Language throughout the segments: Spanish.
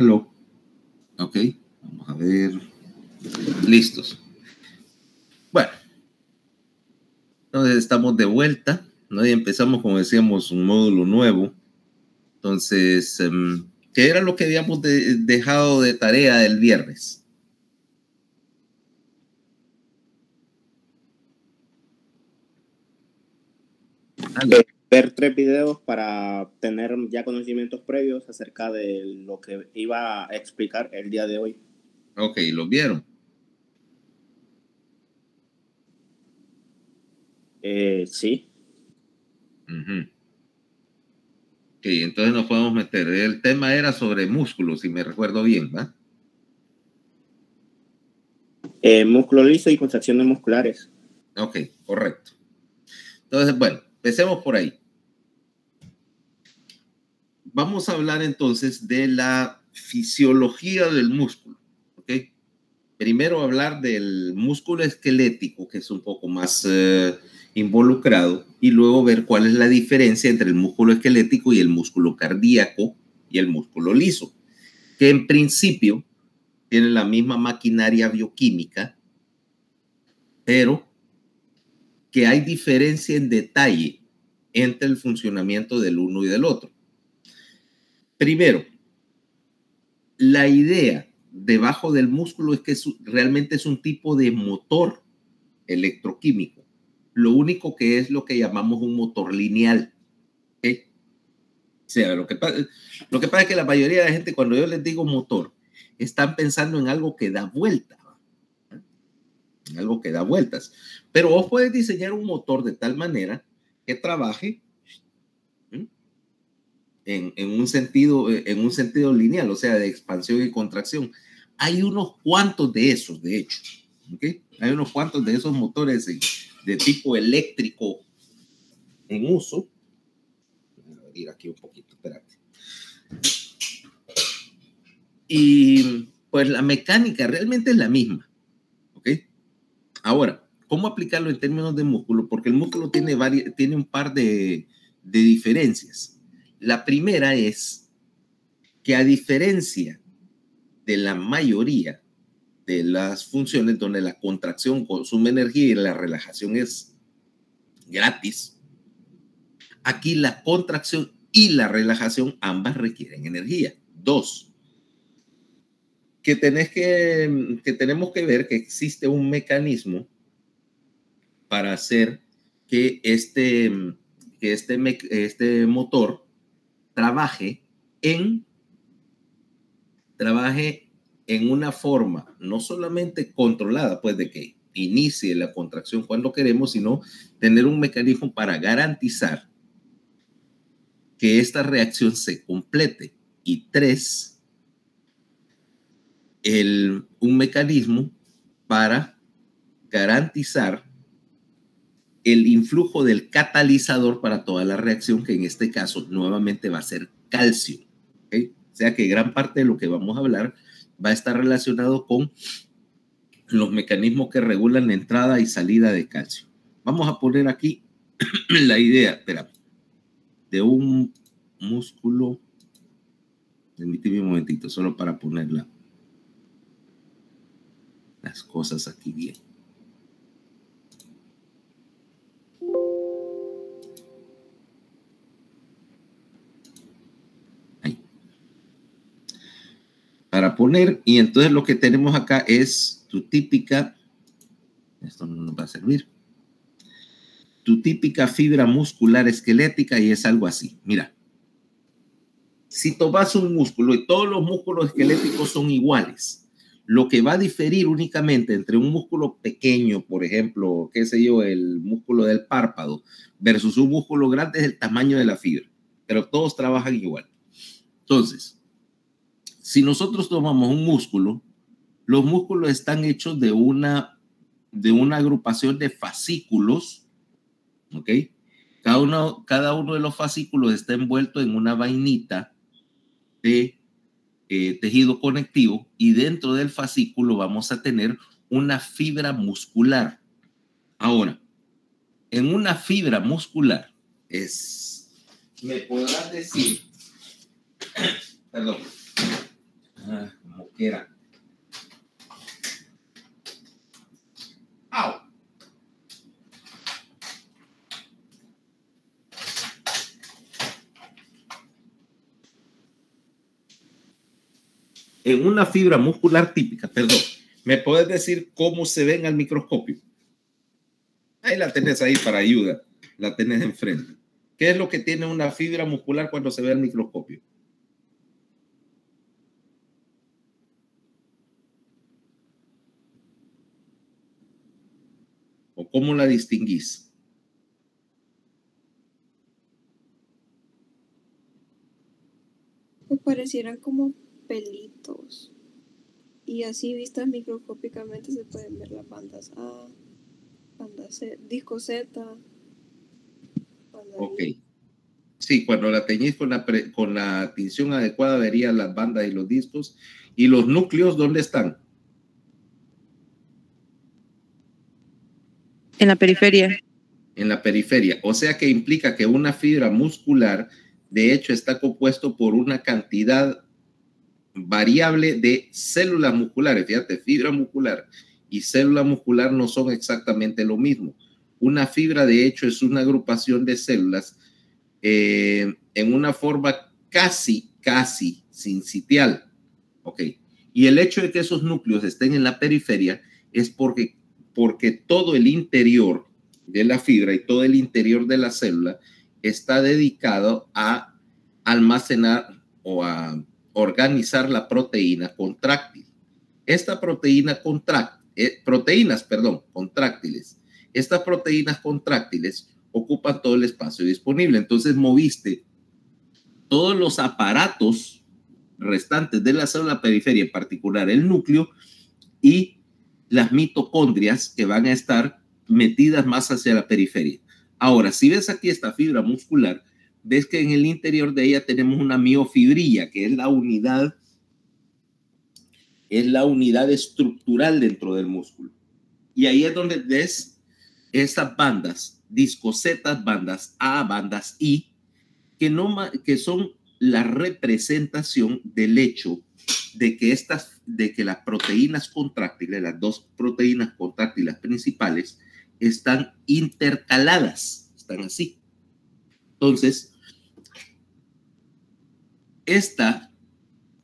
Hello. Ok, vamos a ver. Listos. Bueno, entonces estamos de vuelta, ¿no? Y empezamos, como decíamos, un módulo nuevo. Entonces, ¿qué era lo que habíamos dejado de tarea el viernes? Ver 3 videos para tener ya conocimientos previos acerca de lo que iba a explicar el día de hoy. Ok, ¿los vieron? Sí. Ok, entonces nos podemos meter. El tema era sobre músculos, si me recuerdo bien, ¿va? Músculo liso y contracciones musculares. Ok, correcto. Entonces, bueno, empecemos por ahí. Vamos a hablar entonces de la fisiología del músculo, ¿ok? Primero hablar del músculo esquelético, que es un poco más involucrado, y luego ver cuál es la diferencia entre el músculo esquelético y el músculo cardíaco y el músculo liso, que en principio tienen la misma maquinaria bioquímica, pero que hay diferencia en detalle entre el funcionamiento del uno y del otro. Primero, la idea debajo del músculo es que realmente es un tipo de motor electroquímico. Lo único que es lo que llamamos un motor lineal. ¿Okay? O sea, lo que pasa es que la mayoría de la gente, cuando yo les digo motor, están pensando en algo que da vuelta, en algo que da vueltas. Pero vos puedes diseñar un motor de tal manera que trabaje en un sentido lineal, o sea, de expansión y contracción. Hay unos cuantos de esos, de hecho. ¿Okay? Hay unos cuantos de esos motores de tipo eléctrico en uso. Voy a abrir aquí un poquito, espérate. Y pues la mecánica realmente es la misma. ¿Ok? Ahora, ¿cómo aplicarlo en términos de músculo? Porque el músculo tiene un par de diferencias. La primera es que, a diferencia de la mayoría de las funciones donde la contracción consume energía y la relajación es gratis, aquí la contracción y la relajación ambas requieren energía. Dos, que tenemos que ver que existe un mecanismo para hacer que este motor trabaje en una forma no solamente controlada, pues de que inicie la contracción cuando queremos, sino tener un mecanismo para garantizar que esta reacción se complete. Y tres, un mecanismo para garantizar el influjo del catalizador para toda la reacción, que en este caso nuevamente va a ser calcio. ¿Okay? O sea que gran parte de lo que vamos a hablar va a estar relacionado con los mecanismos que regulan la entrada y salida de calcio. Vamos a poner aquí la idea, espera, de un músculo. Permíteme un momentito, solo para poner las cosas aquí bien. Ahí. Para poner, y entonces lo que tenemos acá es tu típica, esto no nos va a servir, tu típica fibra muscular esquelética, y es algo así. Mira, si tomas un músculo y todos los músculos esqueléticos son iguales, lo que va a diferir únicamente entre un músculo pequeño, por ejemplo, qué sé yo, el músculo del párpado, versus un músculo grande es el tamaño de la fibra, pero todos trabajan igual. Entonces, si nosotros tomamos un músculo, los músculos están hechos de una agrupación de fascículos, ¿ok? Cada uno de los fascículos está envuelto en una vainita de tejido conectivo, y dentro del fascículo vamos a tener una fibra muscular. Ahora, en una fibra muscular me podrás decir, perdón, como quiera. ¡Au! En una fibra muscular típica, perdón, ¿me puedes decir cómo se ven al microscopio? Ahí la tenés ahí para ayuda, la tenés enfrente. ¿Qué es lo que tiene una fibra muscular cuando se ve al microscopio? ¿O cómo la distinguís? Pues parecieran como pelitos. Y así vistas microscópicamente se pueden ver las bandas A, banda C, disco Z, banda Ok. I. Sí, cuando la teñís con la tinción adecuada verías las bandas y los discos. ¿Y los núcleos dónde están? En la periferia. En la periferia. O sea que implica que una fibra muscular, de hecho, está compuesto por una cantidad variable de células musculares. Fíjate, fibra muscular y célula muscular no son exactamente lo mismo. Una fibra, de hecho, es una agrupación de células en una forma casi sincitial. Ok. Y el hecho de que esos núcleos estén en la periferia es porque todo el interior de la fibra y todo el interior de la célula está dedicado a almacenar o a organizar la proteína contráctil. Esta proteína contráctiles. Estas proteínas contráctiles ocupan todo el espacio disponible. Entonces moviste todos los aparatos restantes de la célula periferia, en particular el núcleo y las mitocondrias que van a estar metidas más hacia la periferia. Ahora, si ves aquí esta fibra muscular, ves que en el interior de ella tenemos una miofibrilla, que es la unidad estructural dentro del músculo. Y ahí es donde ves esas bandas, discocetas, bandas A, bandas I, que son la representación del hecho de que las proteínas contráctiles, las dos proteínas contráctiles principales, están intercaladas, están así. Entonces, esta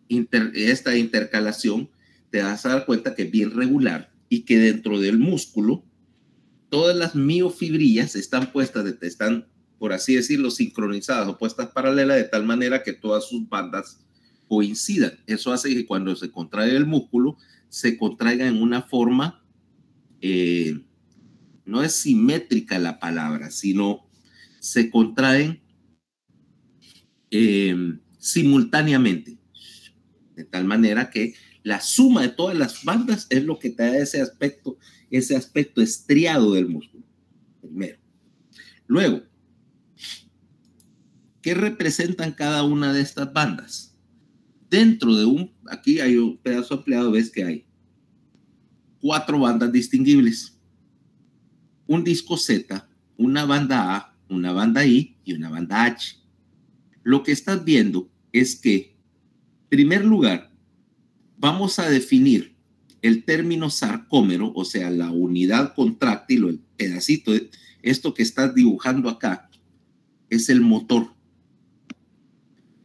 intercalación te vas a dar cuenta que es bien regular y que dentro del músculo todas las miofibrillas están por así decirlo, sincronizadas o puestas paralelas de tal manera que todas sus bandas coincidan. Eso hace que cuando se contrae el músculo, se contraiga en una forma, no es simétrica la palabra, sino se contraen simultáneamente, de tal manera que la suma de todas las bandas es lo que te da ese aspecto estriado del músculo, primero. Luego, ¿qué representan cada una de estas bandas? Dentro de aquí hay un pedazo ampliado, ves que hay 4 bandas distinguibles. Un disco Z, una banda A, una banda I y una banda H. Lo que estás viendo es que, en primer lugar, vamos a definir el término sarcómero, o sea, la unidad contráctil o el pedacito, esto que estás dibujando acá, es el motor.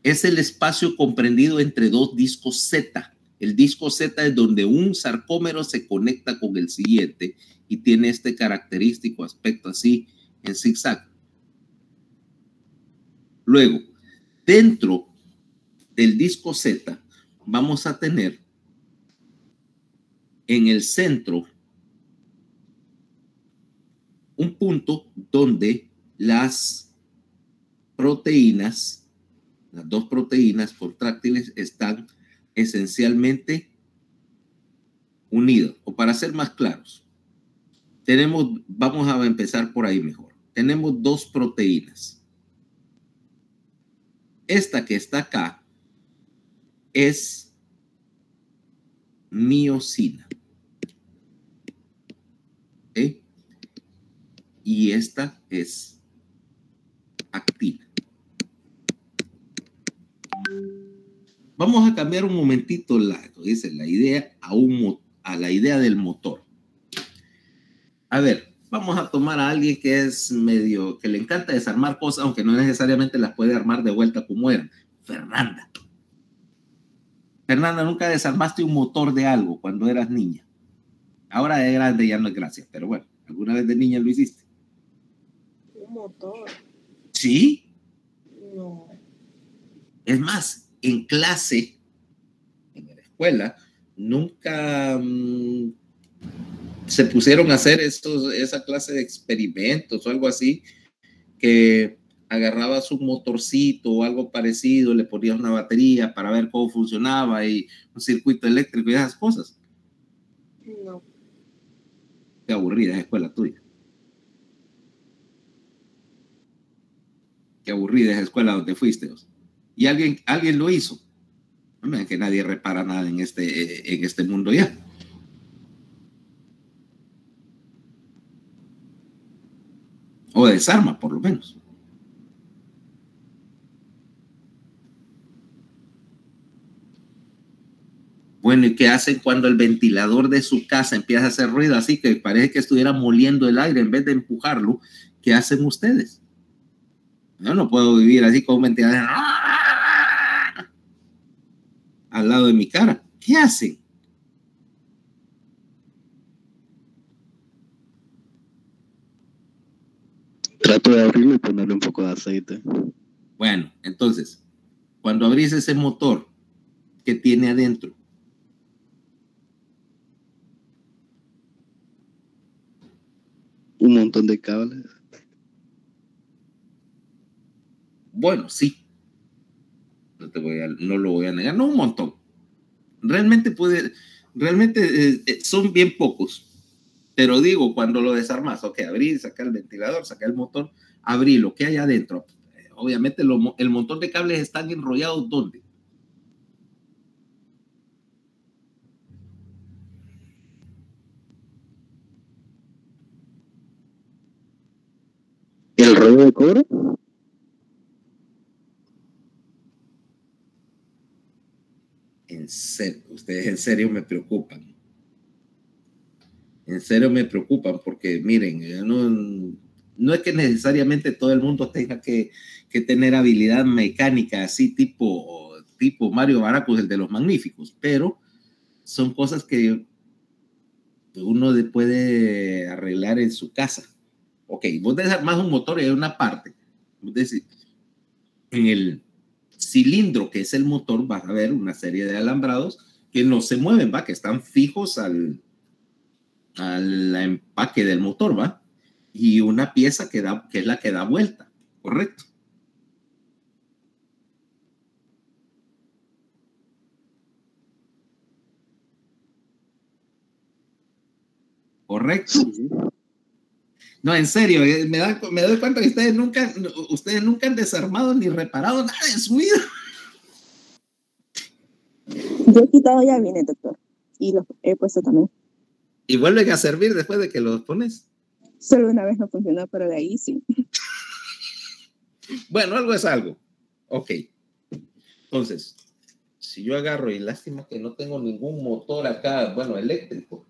Es el espacio comprendido entre dos discos Z. El disco Z es donde un sarcómero se conecta con el siguiente y tiene este característico aspecto así en zigzag. Luego, dentro del disco Z vamos a tener en el centro un punto donde las proteínas, las dos proteínas contráctiles están esencialmente unidas. O para ser más claros, vamos a empezar por ahí mejor. Tenemos 2 proteínas. Esta que está acá es miosina. ¿Okay? Y esta es actina. Vamos a cambiar un momentito la idea a la idea del motor. A ver, vamos a tomar a alguien que es medio, que le encanta desarmar cosas, aunque no necesariamente las puede armar de vuelta como eran. Fernanda. Fernanda, nunca desarmaste un motor de algo cuando eras niña. Ahora de grande ya no es gracia, pero bueno, ¿alguna vez de niña lo hiciste? Un motor. ¿Sí? No. Es más, en clase, en la escuela, nunca se pusieron a hacer esa clase de experimentos o algo así, que agarrabas un motorcito o algo parecido, le ponías una batería para ver cómo funcionaba y un circuito eléctrico y esas cosas. No. Qué aburrida es la escuela tuya. Qué aburrida es la escuela donde fuiste. Y alguien lo hizo. No es que nadie repara nada en este mundo ya. O desarma, por lo menos. Bueno, ¿y qué hacen cuando el ventilador de su casa empieza a hacer ruido así que parece que estuviera moliendo el aire en vez de empujarlo? ¿Qué hacen ustedes? Yo no puedo vivir así con un ventilador al lado de mi cara. ¿Qué hacen? Trato de abrirlo y ponerle un poco de aceite. Bueno, entonces, cuando abrís ese motor, ¿qué tiene adentro? Un montón de cables. Bueno, sí. No lo voy a negar, no un montón. Realmente son bien pocos. Pero digo, cuando lo desarmas, ok, abrí, saca el ventilador, saca el motor, abrí lo que hay adentro. Obviamente el montón de cables están enrollados, ¿dónde? ¿El rollo de cobre? En serio, ustedes en serio me preocupan. En serio me preocupan porque miren, no es que necesariamente todo el mundo tenga que tener habilidad mecánica así tipo Mario Baracus, el de los Magníficos, pero son cosas que uno puede arreglar en su casa. Ok, vos desarmás un motor y hay una parte. Vos decís, en el cilindro que es el motor vas a ver una serie de alambrados que no se mueven, ¿va? Que están fijos al empaque del motor, ¿va? Y una pieza que es la que da vuelta, ¿correcto? ¿Correcto? Sí. No, en serio, me doy cuenta que ustedes nunca han desarmado ni reparado nada en su vida. Yo he quitado ya viene, doctor. Y los he puesto también. ¿Y vuelven a servir después de que los pones? Solo una vez no funcionó, pero de ahí sí. Bueno, algo es algo. Ok. Entonces, si yo agarro, y lástima que no tengo ningún motor acá, bueno, eléctrico,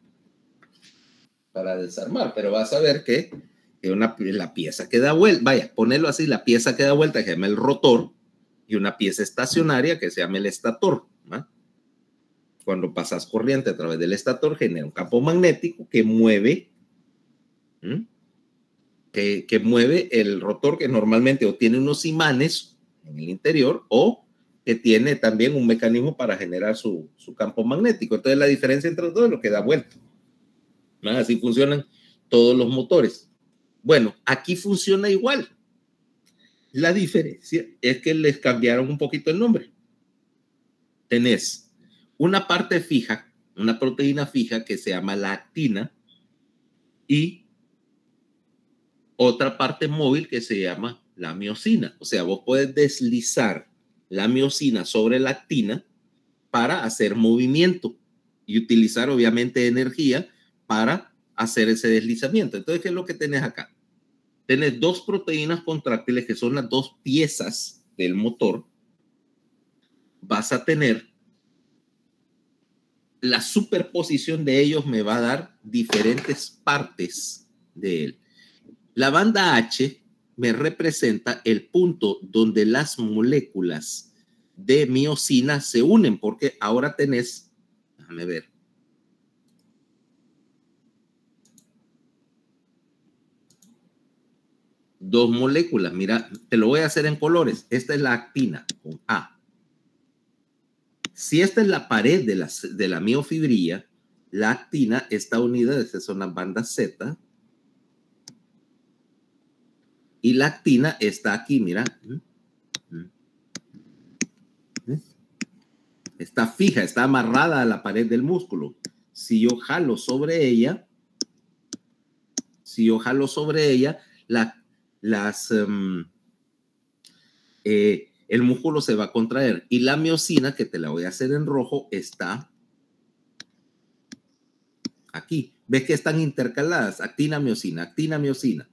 para desarmar, pero vas a ver que la pieza que da vuelta, vaya, ponerlo así, la pieza que da vuelta que se llama el rotor, y una pieza estacionaria que se llama el estator, ¿no? Cuando pasas corriente a través del estator, genera un campo magnético que mueve, que mueve el rotor, que normalmente o tiene unos imanes en el interior o que tiene también un mecanismo para generar su campo magnético. Entonces la diferencia entre los dos es lo que da vuelta. ¿No? Así funcionan todos los motores. Bueno, aquí funciona igual. La diferencia es que les cambiaron un poquito el nombre. Tenés una parte fija, una proteína fija que se llama la actina y otra parte móvil que se llama la miosina. O sea, vos puedes deslizar la miosina sobre la actina para hacer movimiento y utilizar obviamente energía para hacer ese deslizamiento. Entonces, ¿qué es lo que tenés acá? Tenés dos proteínas contráctiles que son las dos piezas del motor vas a tener la superposición de ellos, me va a dar diferentes partes de él. La banda H me representa el punto donde las moléculas de miosina se unen, porque ahora tenés, déjame ver, dos moléculas. Mira, te lo voy a hacer en colores. Esta es la actina con A. Si esta es la pared de la miofibrilla, la actina está unida, esas son las bandas Z, y la actina está aquí, mira. Está fija, está amarrada a la pared del músculo. Si yo jalo sobre ella, el músculo se va a contraer. Y la miosina, que te la voy a hacer en rojo, está aquí. ¿Ves que están intercaladas? Actina, miosina, actina, miosina.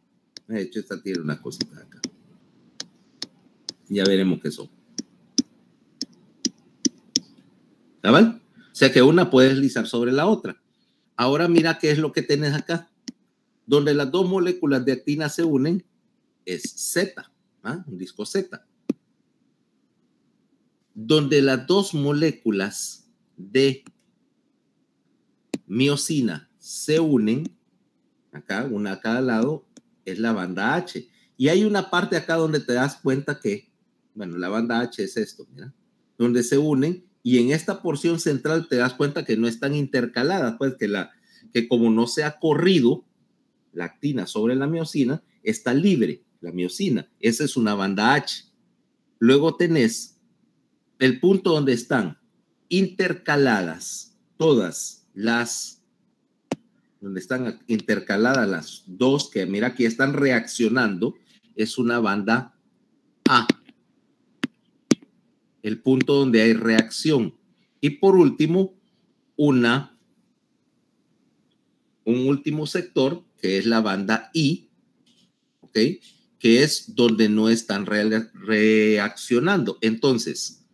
De hecho, esta tiene una cosita acá. Ya veremos qué son. ¿Vale? O sea que una puede deslizar sobre la otra. Ahora mira qué es lo que tienes acá. Donde las dos moléculas de actina se unen es Z, ¿ah? Un disco Z. Donde las dos moléculas de miosina se unen, acá, una a cada lado, es la banda H. Y hay una parte acá donde te das cuenta que, bueno, la banda H es esto, mira, donde se unen, y en esta porción central te das cuenta que no están intercaladas, pues que como no se ha corrido la actina sobre la miosina, está libre la miosina. Esa es una banda H. Luego tenés el punto donde están intercaladas todas las, donde están intercaladas las dos, que mira aquí están reaccionando, es una banda A. El punto donde hay reacción. Y por último, un último sector, que es la banda I, ¿ok? Que es donde no están reaccionando. Entonces,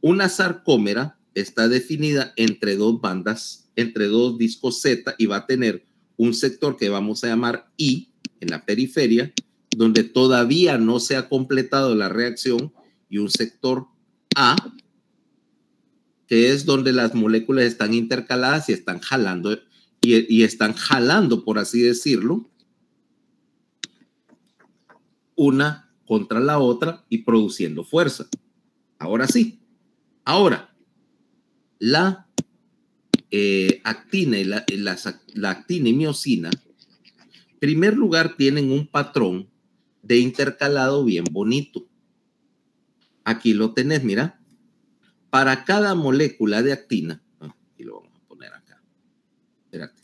una sarcómera está definida entre dos bandas, entre dos discos Z, y va a tener un sector que vamos a llamar I en la periferia, donde todavía no se ha completado la reacción, y un sector A, que es donde las moléculas están intercaladas y están jalando, y están jalando, por así decirlo, una contra la otra y produciendo fuerza. Ahora sí. Ahora, la actina y la actina y miosina, en primer lugar, tienen un patrón de intercalado bien bonito. Aquí lo tenés, mira. Para cada molécula de actina, aquí lo vamos a poner acá. Espérate.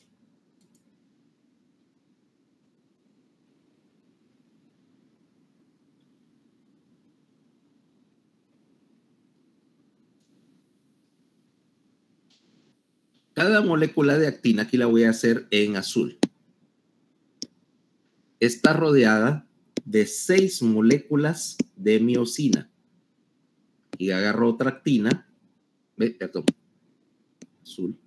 Cada molécula de actina, aquí la voy a hacer en azul, está rodeada de 6 moléculas de miosina. Y agarro otra actina, ve, perdón, azul.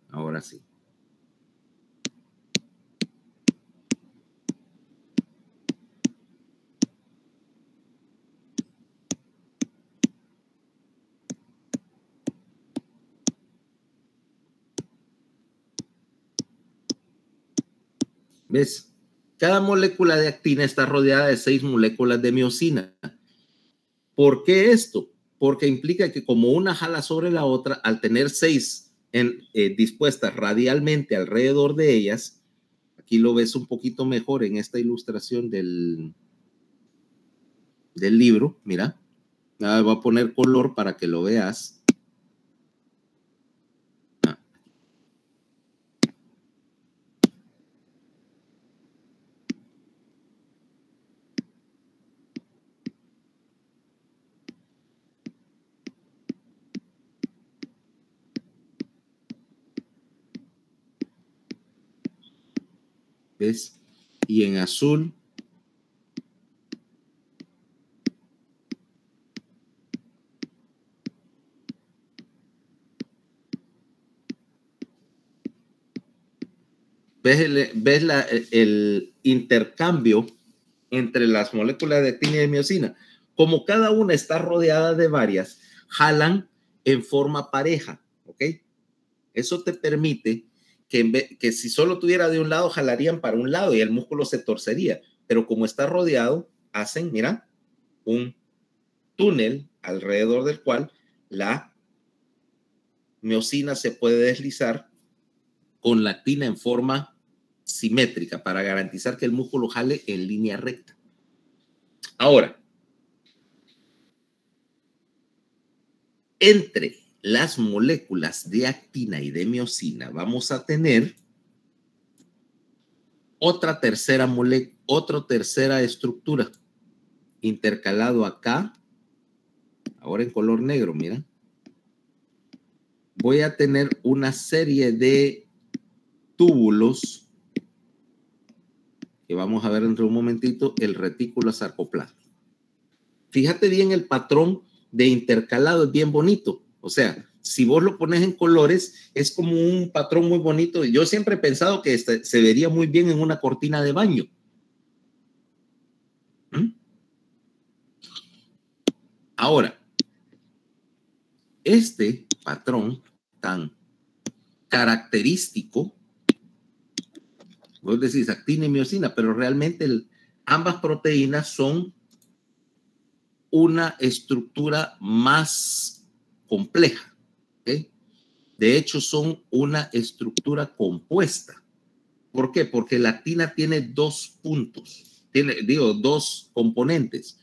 Ahora sí. ¿Ves? Cada molécula de actina está rodeada de 6 moléculas de miosina. ¿Por qué esto? Porque implica que como una jala sobre la otra, al tener 6 dispuestas radialmente alrededor de ellas, aquí lo ves un poquito mejor en esta ilustración del libro, mira, voy a poner color para que lo veas. ¿ves? Y en azul ves el intercambio entre las moléculas de actina y de miosina. Como cada una está rodeada de varias, jalan en forma pareja, ¿ok? Eso te permite que si solo tuviera de un lado, jalarían para un lado y el músculo se torcería. Pero como está rodeado, hacen, mira, un túnel alrededor del cual la miosina se puede deslizar con la actina en forma simétrica para garantizar que el músculo jale en línea recta. Ahora, entre las moléculas de actina y de miosina vamos a tener otra tercera estructura intercalado acá, ahora en color negro, mira. Voy a tener una serie de túbulos que vamos a ver dentro de un momentito, el retículo sarcoplástico. Fíjate bien, el patrón de intercalado es bien bonito. O sea, si vos lo pones en colores, es como un patrón muy bonito. Yo siempre he pensado que se vería muy bien en una cortina de baño. Ahora, este patrón tan característico, vos decís actina y miosina, pero realmente ambas proteínas son una estructura más compleja, ¿okay? De hecho, son una estructura compuesta. ¿Por qué? Porque la actina tiene dos puntos, dos componentes.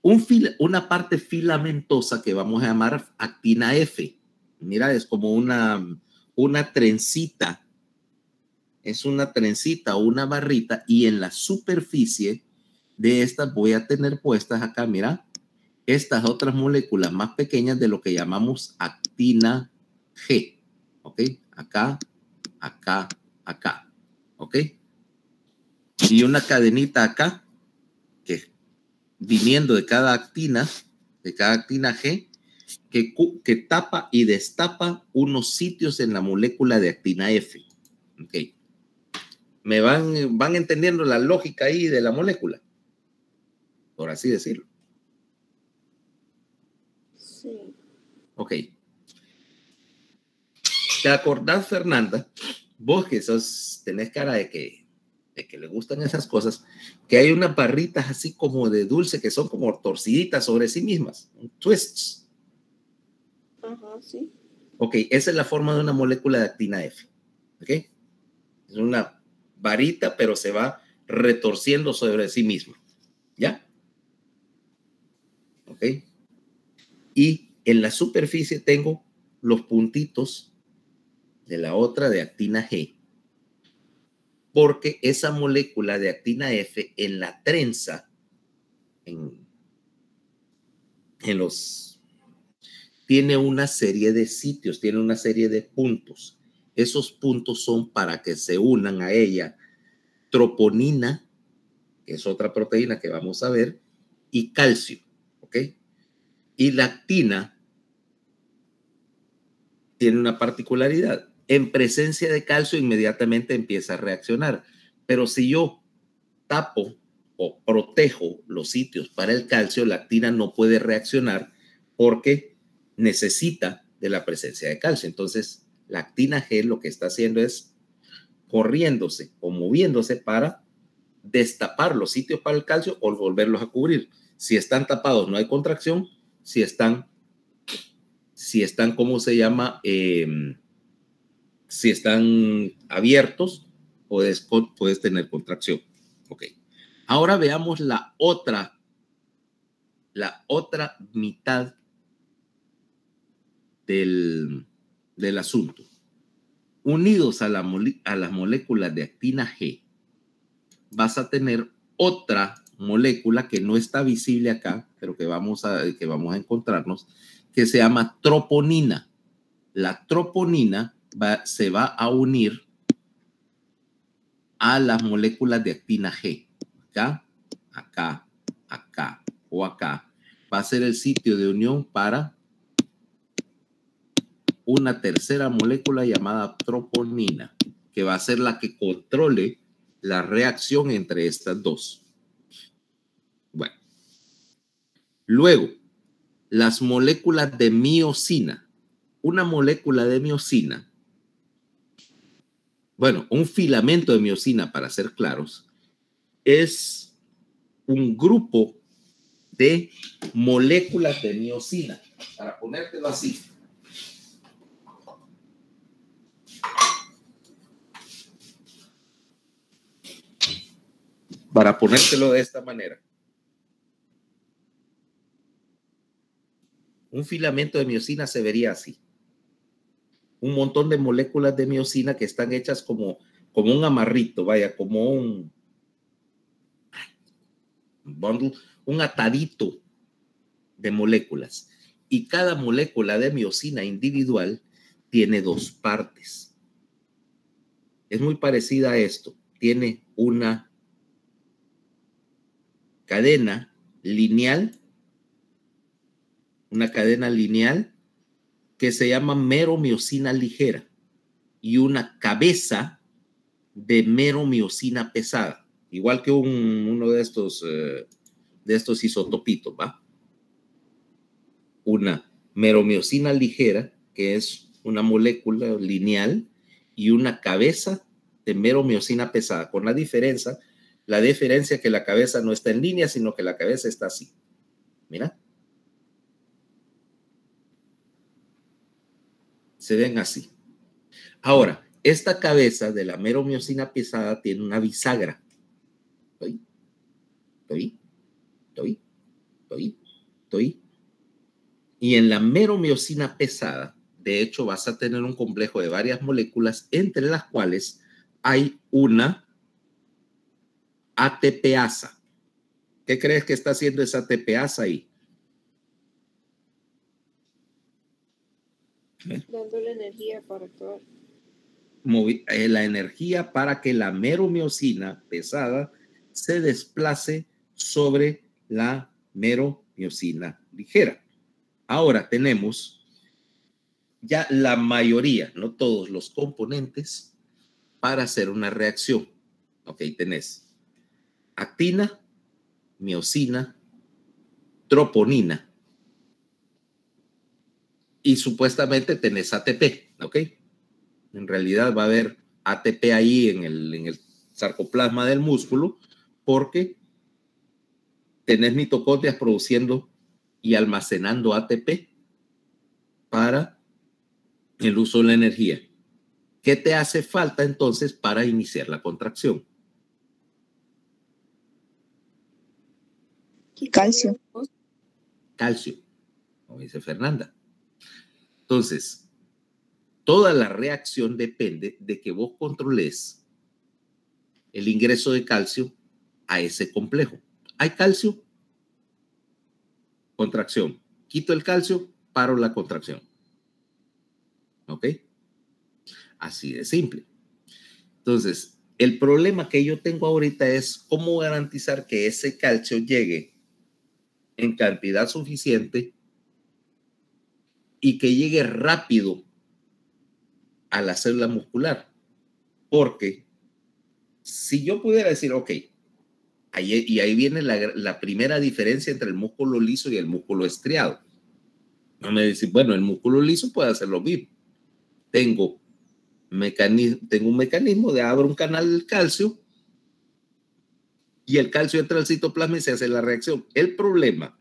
Una parte filamentosa que vamos a llamar actina F. Mira, es como una trencita. Es una trencita o una barrita, y en la superficie de estas voy a tener puestas acá, mira, estas otras moléculas más pequeñas de lo que llamamos actina G. ¿Ok? Acá, acá, acá. ¿Ok? Y una cadenita acá, que viniendo de cada actina G, que tapa y destapa unos sitios en la molécula de actina F. ¿Ok? ¿Me van entendiendo la lógica ahí de la molécula? Por así decirlo. Sí. Ok. ¿Te acordás, Fernanda? Vos que tenés cara de que le gustan esas cosas, que hay unas barritas así como de dulce que son como torciditas sobre sí mismas, twists. Ajá, sí. Ok, esa es la forma de una molécula de actina F. Ok. Es una varita, pero se va retorciendo sobre sí misma. ¿Ya? Ok. Y en la superficie tengo los puntitos de la otra de actina G, porque esa molécula de actina F en la trenza, tiene una serie de sitios, tiene una serie de puntos. Esos puntos son para que se unan a ella troponina, que es otra proteína que vamos a ver, y calcio, ¿ok? Y la actina tiene una particularidad. En presencia de calcio inmediatamente empieza a reaccionar. Pero si yo tapo o protejo los sitios para el calcio, la actina no puede reaccionar porque necesita de la presencia de calcio. Entonces, la actina G lo que está haciendo es corriéndose o moviéndose para destapar los sitios para el calcio o volverlos a cubrir. Si están tapados, no hay contracción. Si están, ¿cómo se llama? Si están abiertos, puedes tener contracción. Ok. Ahora veamos la otra mitad del asunto. Unidos a las moléculas de actina G, vas a tener otra molécula que no está visible acá, pero que vamos a encontrarnos, que se llama troponina. La troponina se va a unir a las moléculas de actina G. Acá, acá, acá o acá. Va a ser el sitio de unión para una tercera molécula llamada troponina, que va a ser la que controle la reacción entre estas dos. Bueno. Luego, las moléculas de miosina. Una molécula de miosina, bueno, un filamento de miosina, para ser claros, es un grupo de moléculas de miosina. Para ponértelo así. Para ponértelo de esta manera. Un filamento de miosina se vería así. Un montón de moléculas de miosina que están hechas como un amarrito, vaya, como un bundle, un atadito de moléculas. Y cada molécula de miosina individual tiene dos partes. Es muy parecida a esto. Tiene una cadena lineal, que se llama meromiosina ligera y una cabeza de meromiosina pesada, igual que uno de estos isotopitos, ¿va? Una meromiosina ligera, que es una molécula lineal, y una cabeza de meromiosina pesada, con la diferencia que la cabeza no está en línea, sino que la cabeza está así. Mira. Se ven así. Ahora, esta cabeza de la meromiosina pesada tiene una bisagra. Y en la meromiosina pesada, de hecho, vas a tener un complejo de varias moléculas, entre las cuales hay una ATPasa. ¿Qué crees que está haciendo esa ATPasa ahí? Dándole energía para actuar. La energía para que la meromiosina pesada se desplace sobre la meromiosina ligera. Ahora tenemos ya la mayoría, no todos los componentes para hacer una reacción. Ok, tenés actina, miosina, troponina y supuestamente tenés ATP, ¿ok? En realidad va a haber ATP ahí en el sarcoplasma del músculo porque tenés mitocondrias produciendo y almacenando ATP para el uso de la energía. ¿Qué te hace falta entonces para iniciar la contracción? Calcio. Calcio, como dice Fernanda. Entonces, toda la reacción depende de que vos controles el ingreso de calcio a ese complejo. ¿Hay calcio? Contracción. Quito el calcio, paro la contracción. ¿Ok? Así de simple. Entonces, el problema que yo tengo ahorita es cómo garantizar que ese calcio llegue en cantidad suficiente y que llegue rápido a la célula muscular. Porque si yo pudiera decir, ok, ahí viene la primera diferencia entre el músculo liso y el músculo estriado. No me dice, bueno, el músculo liso puede hacer lo mismo. Tengo un mecanismo de abro un canal del calcio y el calcio entra al citoplasma y se hace la reacción. El problema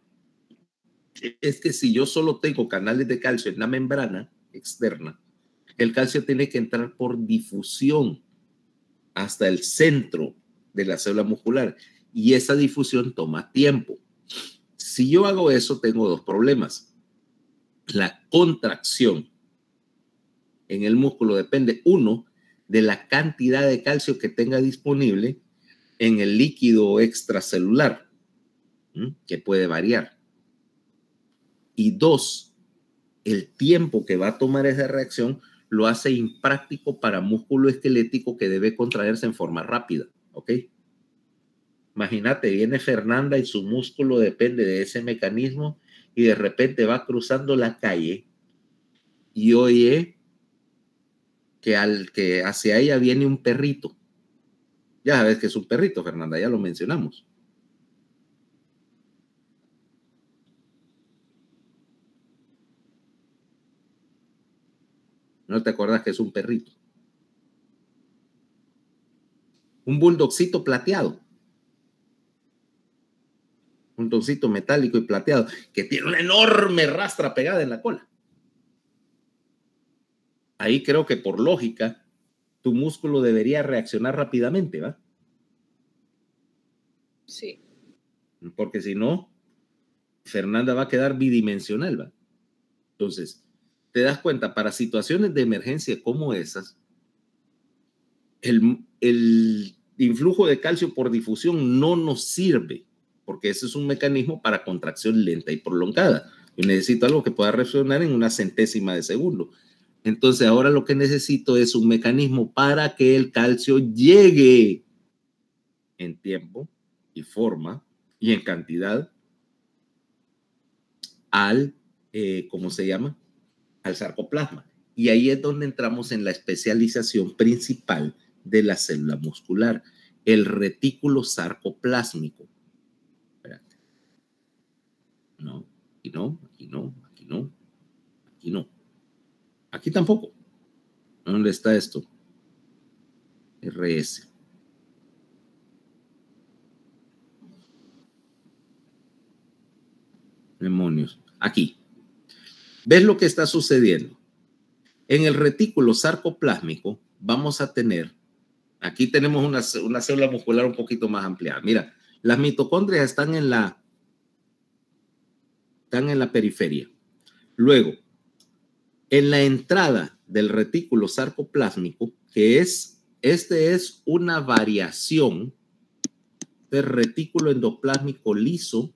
es que si yo solo tengo canales de calcio en la membrana externa, el calcio tiene que entrar por difusión hasta el centro de la célula muscular y esa difusión toma tiempo. Si yo hago eso, tengo dos problemas. La contracción en el músculo depende, uno, de la cantidad de calcio que tenga disponible en el líquido extracelular, que puede variar. Y dos, el tiempo que va a tomar esa reacción lo hace impráctico para músculo esquelético que debe contraerse en forma rápida, ¿ok? Imagínate, viene Fernanda y su músculo depende de ese mecanismo y de repente va cruzando la calle y oye que hacia ella viene un perrito. Ya sabes que es un perrito, Fernanda, ya lo mencionamos. ¿No te acuerdas que es un perrito? Un bulldogcito plateado. Un toncito metálico y plateado que tiene una enorme rastra pegada en la cola. Ahí creo que por lógica tu músculo debería reaccionar rápidamente, ¿va? Sí. Porque si no, Fernanda va a quedar bidimensional, ¿va? Entonces, te das cuenta, para situaciones de emergencia como esas, el influjo de calcio por difusión no nos sirve, porque ese es un mecanismo para contracción lenta y prolongada. Yo necesito algo que pueda reaccionar en una centésima de segundo. Entonces, ahora lo que necesito es un mecanismo para que el calcio llegue en tiempo y forma y en cantidad al, ¿cómo se llama? Al sarcoplasma. Y ahí es donde entramos en la especialización principal de la célula muscular, el retículo sarcoplásmico. Espérate. No, aquí no, aquí no, aquí no, aquí no. Aquí tampoco. ¿Dónde está esto? RS. Demonios. Aquí. ¿Ves lo que está sucediendo? En el retículo sarcoplásmico vamos a tener, aquí tenemos una célula muscular un poquito más ampliada. Mira, las mitocondrias están en la periferia. Luego, en la entrada del retículo sarcoplásmico, que este es una variación del retículo endoplásmico liso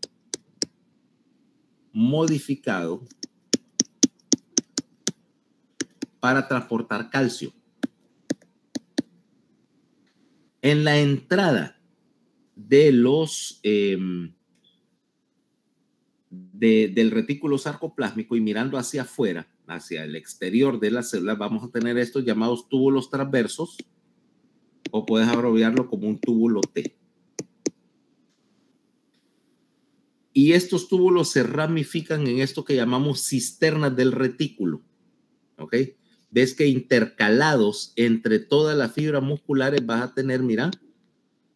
modificado para transportar calcio. En la entrada de del retículo sarcoplásmico y mirando hacia afuera, hacia el exterior de la célula, vamos a tener estos llamados túbulos transversos, o puedes abreviarlo como un túbulo T. Y estos túbulos se ramifican en esto que llamamos cisternas del retículo. ¿Ok? Ves que intercalados entre todas las fibras musculares vas a tener, mira,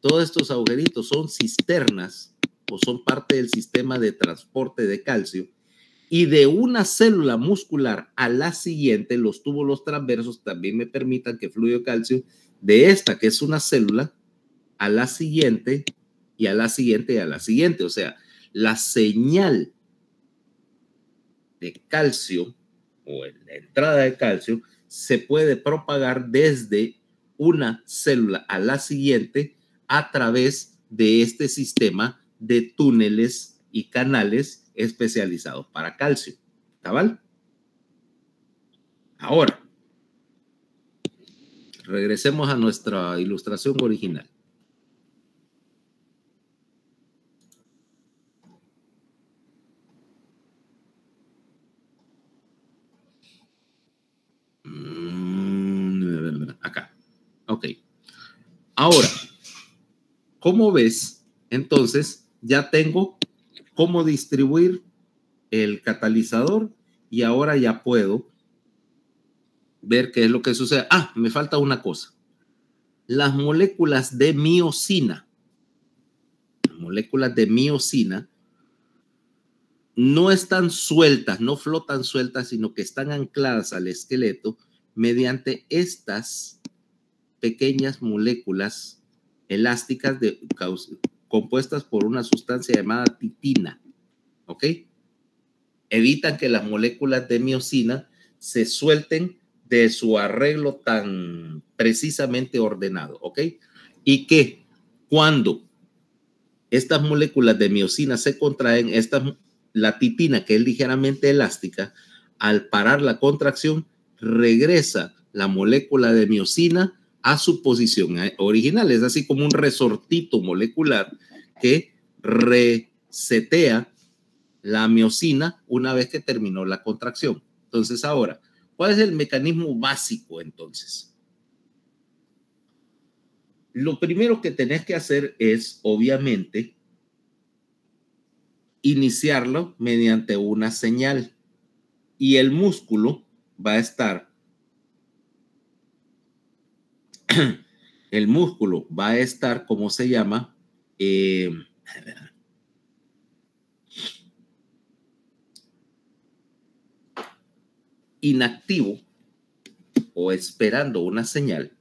todos estos agujeritos son cisternas o son parte del sistema de transporte de calcio. Y de una célula muscular a la siguiente, los túbulos transversos también me permitan que fluya calcio de esta, que es una célula, a la siguiente y a la siguiente y a la siguiente. O sea, la señal de calcio o la entrada de calcio se puede propagar desde una célula a la siguiente a través de este sistema de túneles y canales especializados para calcio. ¿Cabal? Ahora, regresemos a nuestra ilustración original. Acá. Ok. Ahora, ¿cómo ves? Entonces, ya tengo cómo distribuir el catalizador y ahora ya puedo ver qué es lo que sucede. Ah, me falta una cosa. Las moléculas de miosina. Las moléculas de miosina no están sueltas, no flotan sueltas, sino que están ancladas al esqueleto mediante estas pequeñas moléculas elásticas compuestas por una sustancia llamada titina. ¿Ok? Evitan que las moléculas de miosina se suelten de su arreglo tan precisamente ordenado. ¿Ok? Y que cuando estas moléculas de miosina se contraen, la titina, que es ligeramente elástica, al parar la contracción, regresa la molécula de miosina a su posición original. Es así como un resortito molecular que resetea la miosina una vez que terminó la contracción. Entonces, ahora, ¿cuál es el mecanismo básico entonces? Lo primero que tenés que hacer es, obviamente, iniciarlo mediante una señal. Y el músculo va a estar, ¿cómo se llama? Inactivo o esperando una señal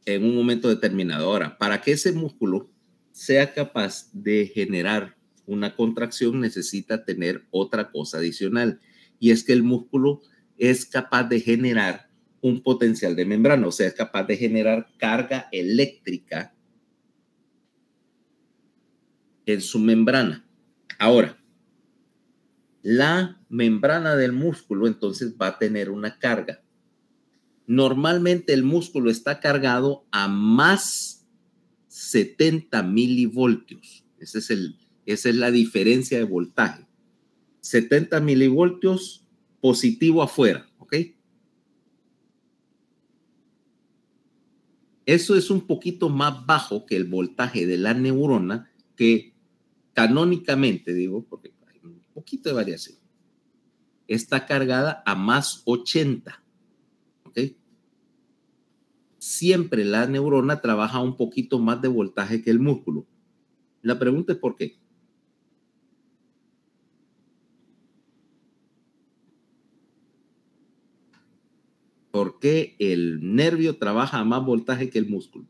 en un momento determinado. Ahora, para que ese músculo sea capaz de generar una contracción, necesita tener otra cosa adicional, y es que el músculo es capaz de generar un potencial de membrana, o sea, es capaz de generar carga eléctrica en su membrana. Ahora, la membrana del músculo entonces va a tener una carga. Normalmente el músculo está cargado a más 70 milivoltios. Esa es la diferencia de voltaje. 70 milivoltios positivo afuera, ¿ok? Eso es un poquito más bajo que el voltaje de la neurona, que canónicamente, digo, porque hay un poquito de variación, está cargada a más 80, ¿ok? Siempre la neurona trabaja un poquito más de voltaje que el músculo. La pregunta es ¿por qué? ¿Por qué el nervio trabaja a más voltaje que el músculo?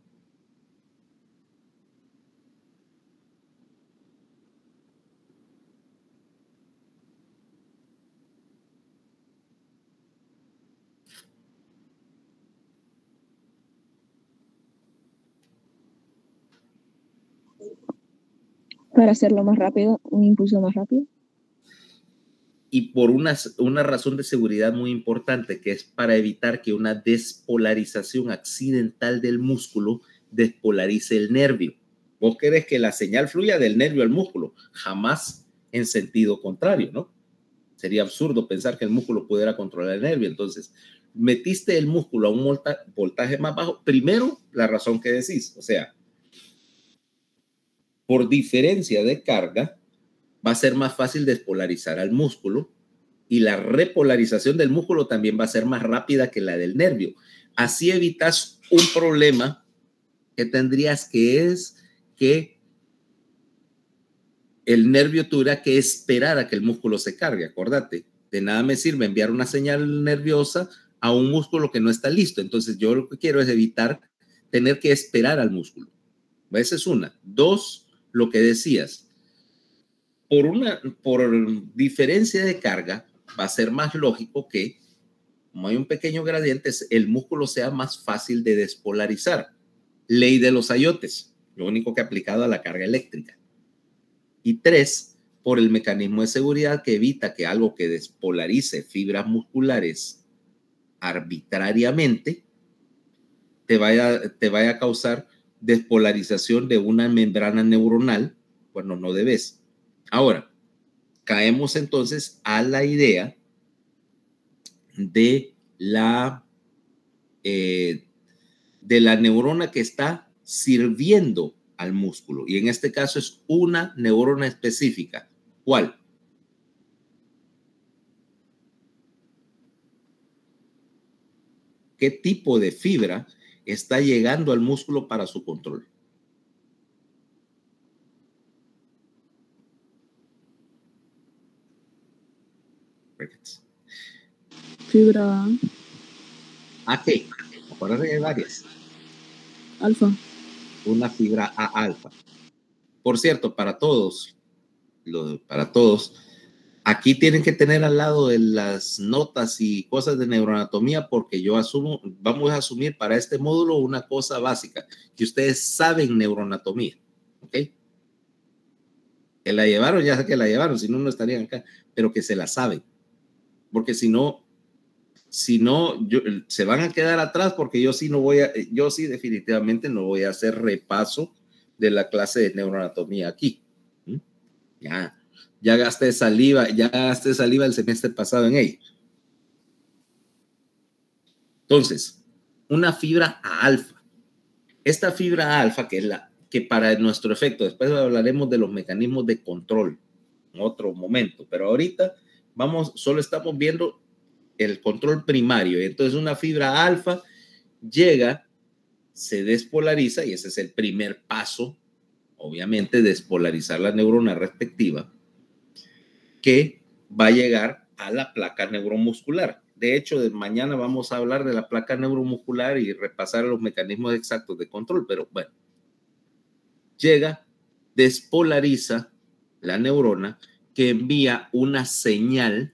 Para hacerlo más rápido, un impulso más rápido. Y por una razón de seguridad muy importante, que es para evitar que una despolarización accidental del músculo despolarice el nervio. Vos querés que la señal fluya del nervio al músculo, jamás en sentido contrario, ¿no? Sería absurdo pensar que el músculo pudiera controlar el nervio. Entonces, metiste el músculo a un voltaje más bajo. Primero, la razón que decís, o sea, por diferencia de carga, va a ser más fácil despolarizar al músculo, y la repolarización del músculo también va a ser más rápida que la del nervio. Así evitas un problema que tendrías, que es que el nervio tuviera que esperar a que el músculo se cargue. Acordate, de nada me sirve enviar una señal nerviosa a un músculo que no está listo. Entonces yo lo que quiero es evitar tener que esperar al músculo. Esa es una. Dos, lo que decías, por diferencia de carga, va a ser más lógico que, como hay un pequeño gradiente, el músculo sea más fácil de despolarizar. Ley de los ayotes, lo único que ha aplicado a la carga eléctrica. Y tres, por el mecanismo de seguridad que evita que algo que despolarice fibras musculares arbitrariamente te vaya a causar despolarización de una membrana neuronal cuando no debes. Ahora, caemos entonces a la idea de la neurona que está sirviendo al músculo. Y en este caso es una neurona específica. ¿Cuál? ¿Qué tipo de fibra está llegando al músculo para su control? Fibra ¿A qué? Acuérdate que hay varias. alfa. Una fibra A alfa. Por cierto, para todos, aquí tienen que tener al lado de las notas y cosas de neuroanatomía, porque vamos a asumir para este módulo una cosa básica, que ustedes saben neuroanatomía, ¿ok? Que la llevaron, ya sé que la llevaron, si no, no estarían acá, pero que se la saben. Porque si no, se van a quedar atrás porque yo sí definitivamente no voy a hacer repaso de la clase de neuroanatomía aquí. Ya gasté saliva el semestre pasado en ello. Entonces, una fibra alfa. Esta fibra alfa, que es la que para nuestro efecto, después hablaremos de los mecanismos de control en otro momento, pero ahorita solo estamos viendo el control primario. Entonces, una fibra alfa llega, se despolariza, y ese es el primer paso, obviamente, despolarizar la neurona respectiva, que va a llegar a la placa neuromuscular. De hecho, mañana vamos a hablar de la placa neuromuscular y repasar los mecanismos exactos de control, pero bueno, llega, despolariza la neurona que envía una señal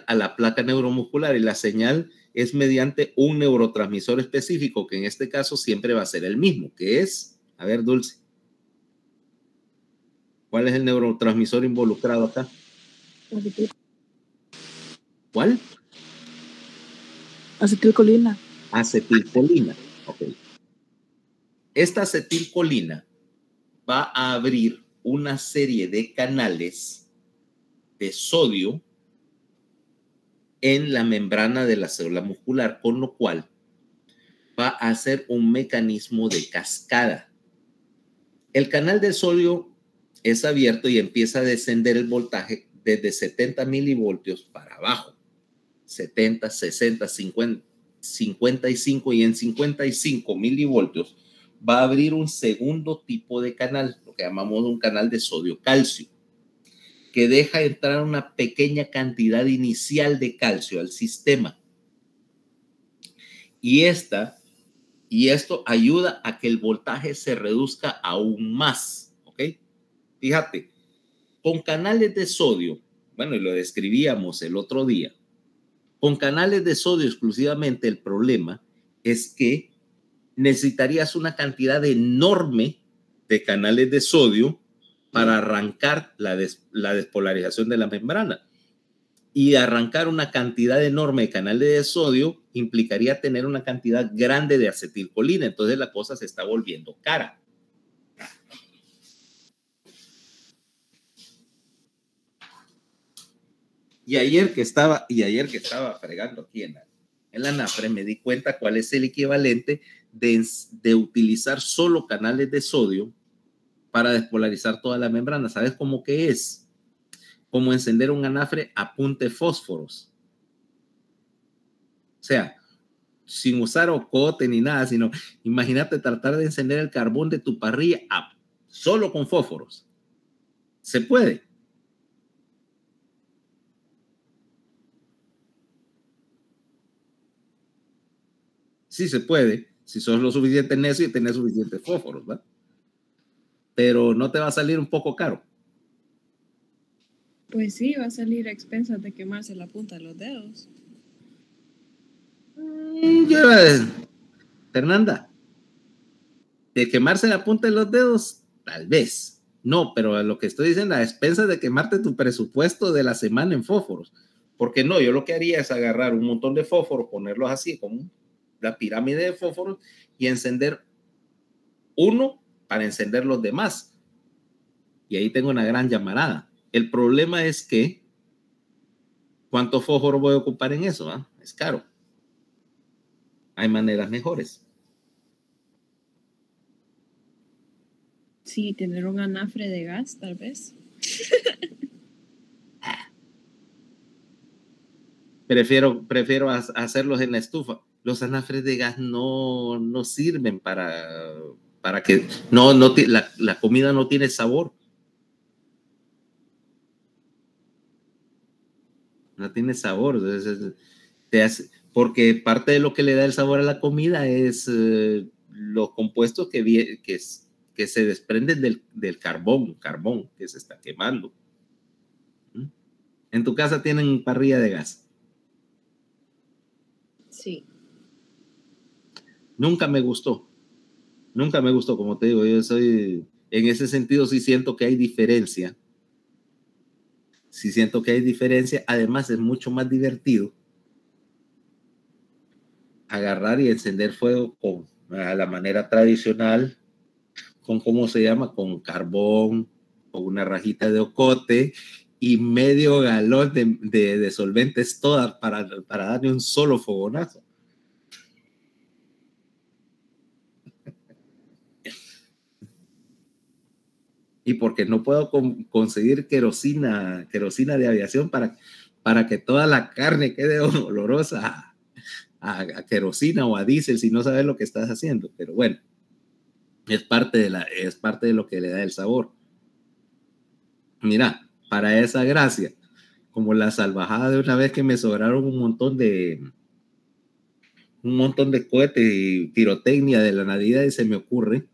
a la placa neuromuscular, y la señal es mediante un neurotransmisor específico, que en este caso siempre va a ser el mismo, que es, a ver, Dulce, ¿cuál es el neurotransmisor involucrado acá? ¿Cuál? Acetilcolina. Acetilcolina. Ok. Esta acetilcolina va a abrir una serie de canales de sodio en la membrana de la célula muscular, con lo cual va a hacer un mecanismo de cascada. El canal de sodio es abierto y empieza a descender el voltaje desde 70 milivoltios para abajo. 70, 60, 50, 55, y en 55 milivoltios va a abrir un segundo tipo de canal, lo que llamamos un canal de sodio-calcio, que deja entrar una pequeña cantidad inicial de calcio al sistema. Y esto ayuda a que el voltaje se reduzca aún más, ¿ok? Fíjate, con canales de sodio, bueno, y lo describíamos el otro día, con canales de sodio exclusivamente, el problema es que necesitarías una cantidad enorme de canales de sodio para arrancar la despolarización de la membrana. Y arrancar una cantidad enorme de canales de sodio implicaría tener una cantidad grande de acetilcolina. Entonces la cosa se está volviendo cara. Y ayer que estaba fregando aquí en la NAFRE, me di cuenta cuál es el equivalente de utilizar solo canales de sodio para despolarizar toda la membrana. ¿Sabes cómo que es? Como encender un anafre a punta de fósforos. O sea, sin usar ocote ni nada, sino imagínate tratar de encender el carbón de tu parrilla solo con fósforos. ¿Se puede? Sí se puede, si sos lo suficiente necio y tenés suficientes fósforos, ¿va? Pero no te va a salir un poco caro. Pues sí, va a salir a expensas de quemarse la punta de los dedos. Fernanda, de quemarse la punta de los dedos, tal vez. No, pero lo que estoy diciendo, a expensas de quemarte tu presupuesto de la semana en fósforos. Porque no, yo lo que haría es agarrar un montón de fósforos, ponerlos así como la pirámide de fósforos y encender uno para encender los demás. Y ahí tengo una gran llamarada. El problema es que ¿cuánto fósforo voy a ocupar en eso? ¿Ah? Es caro. Hay maneras mejores. Sí, tener un anafre de gas, tal vez. Prefiero hacerlos en la estufa. Los anafres de gas no sirven para que la comida no tiene sabor. No tiene sabor. Porque parte de lo que le da el sabor a la comida es los compuestos que se desprenden del carbón que se está quemando. ¿En tu casa tienen parrilla de gas? Sí. Nunca me gustó, como te digo, yo soy En ese sentido sí siento que hay diferencia. Sí siento que hay diferencia. Además es mucho más divertido agarrar y encender fuego con a la manera tradicional, con ¿cómo se llama? Con carbón, con una rajita de ocote y medio galón de solventes todas para darle un solo fogonazo. Y porque no puedo conseguir querosina de aviación para que toda la carne quede olorosa a querosina o a diésel si no sabes lo que estás haciendo. Pero bueno, es parte de lo que le da el sabor. Mira, para esa gracia, como la salvajada de una vez que me sobraron un montón de cohetes y pirotecnia de la Navidad, y se me ocurre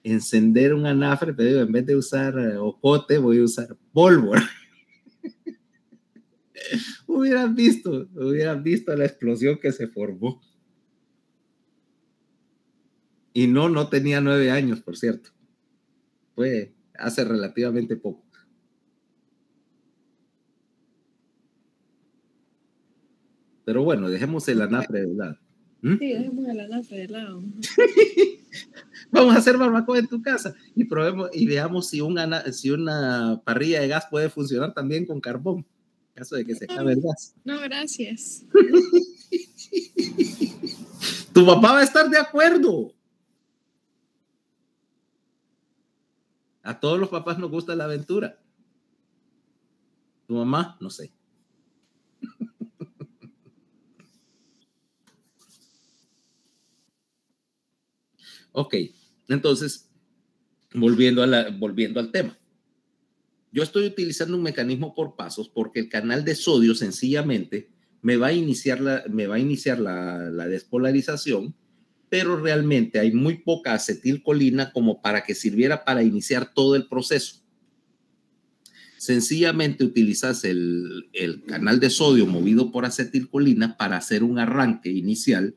encender un anafre, pero en vez de usar ocote, voy a usar pólvora. hubieran visto la explosión que se formó. Y no tenía 9 años, por cierto. Fue hace relativamente poco. Pero bueno, dejemos el anafre de lado. Sí, dejemos el anafre de lado. Vamos a hacer barbacoa en tu casa y probemos y veamos si una parrilla de gas puede funcionar también con carbón, en caso de que se acabe el gas. No, gracias. Tu papá va a estar de acuerdo. A todos los papás nos gusta la aventura. Tu mamá, no sé. Ok, entonces, volviendo al tema. Yo estoy utilizando un mecanismo por pasos porque el canal de sodio sencillamente me va a iniciar la despolarización, pero realmente hay muy poca acetilcolina como para que sirviera para iniciar todo el proceso. Sencillamente utilizas el canal de sodio movido por acetilcolina para hacer un arranque inicial,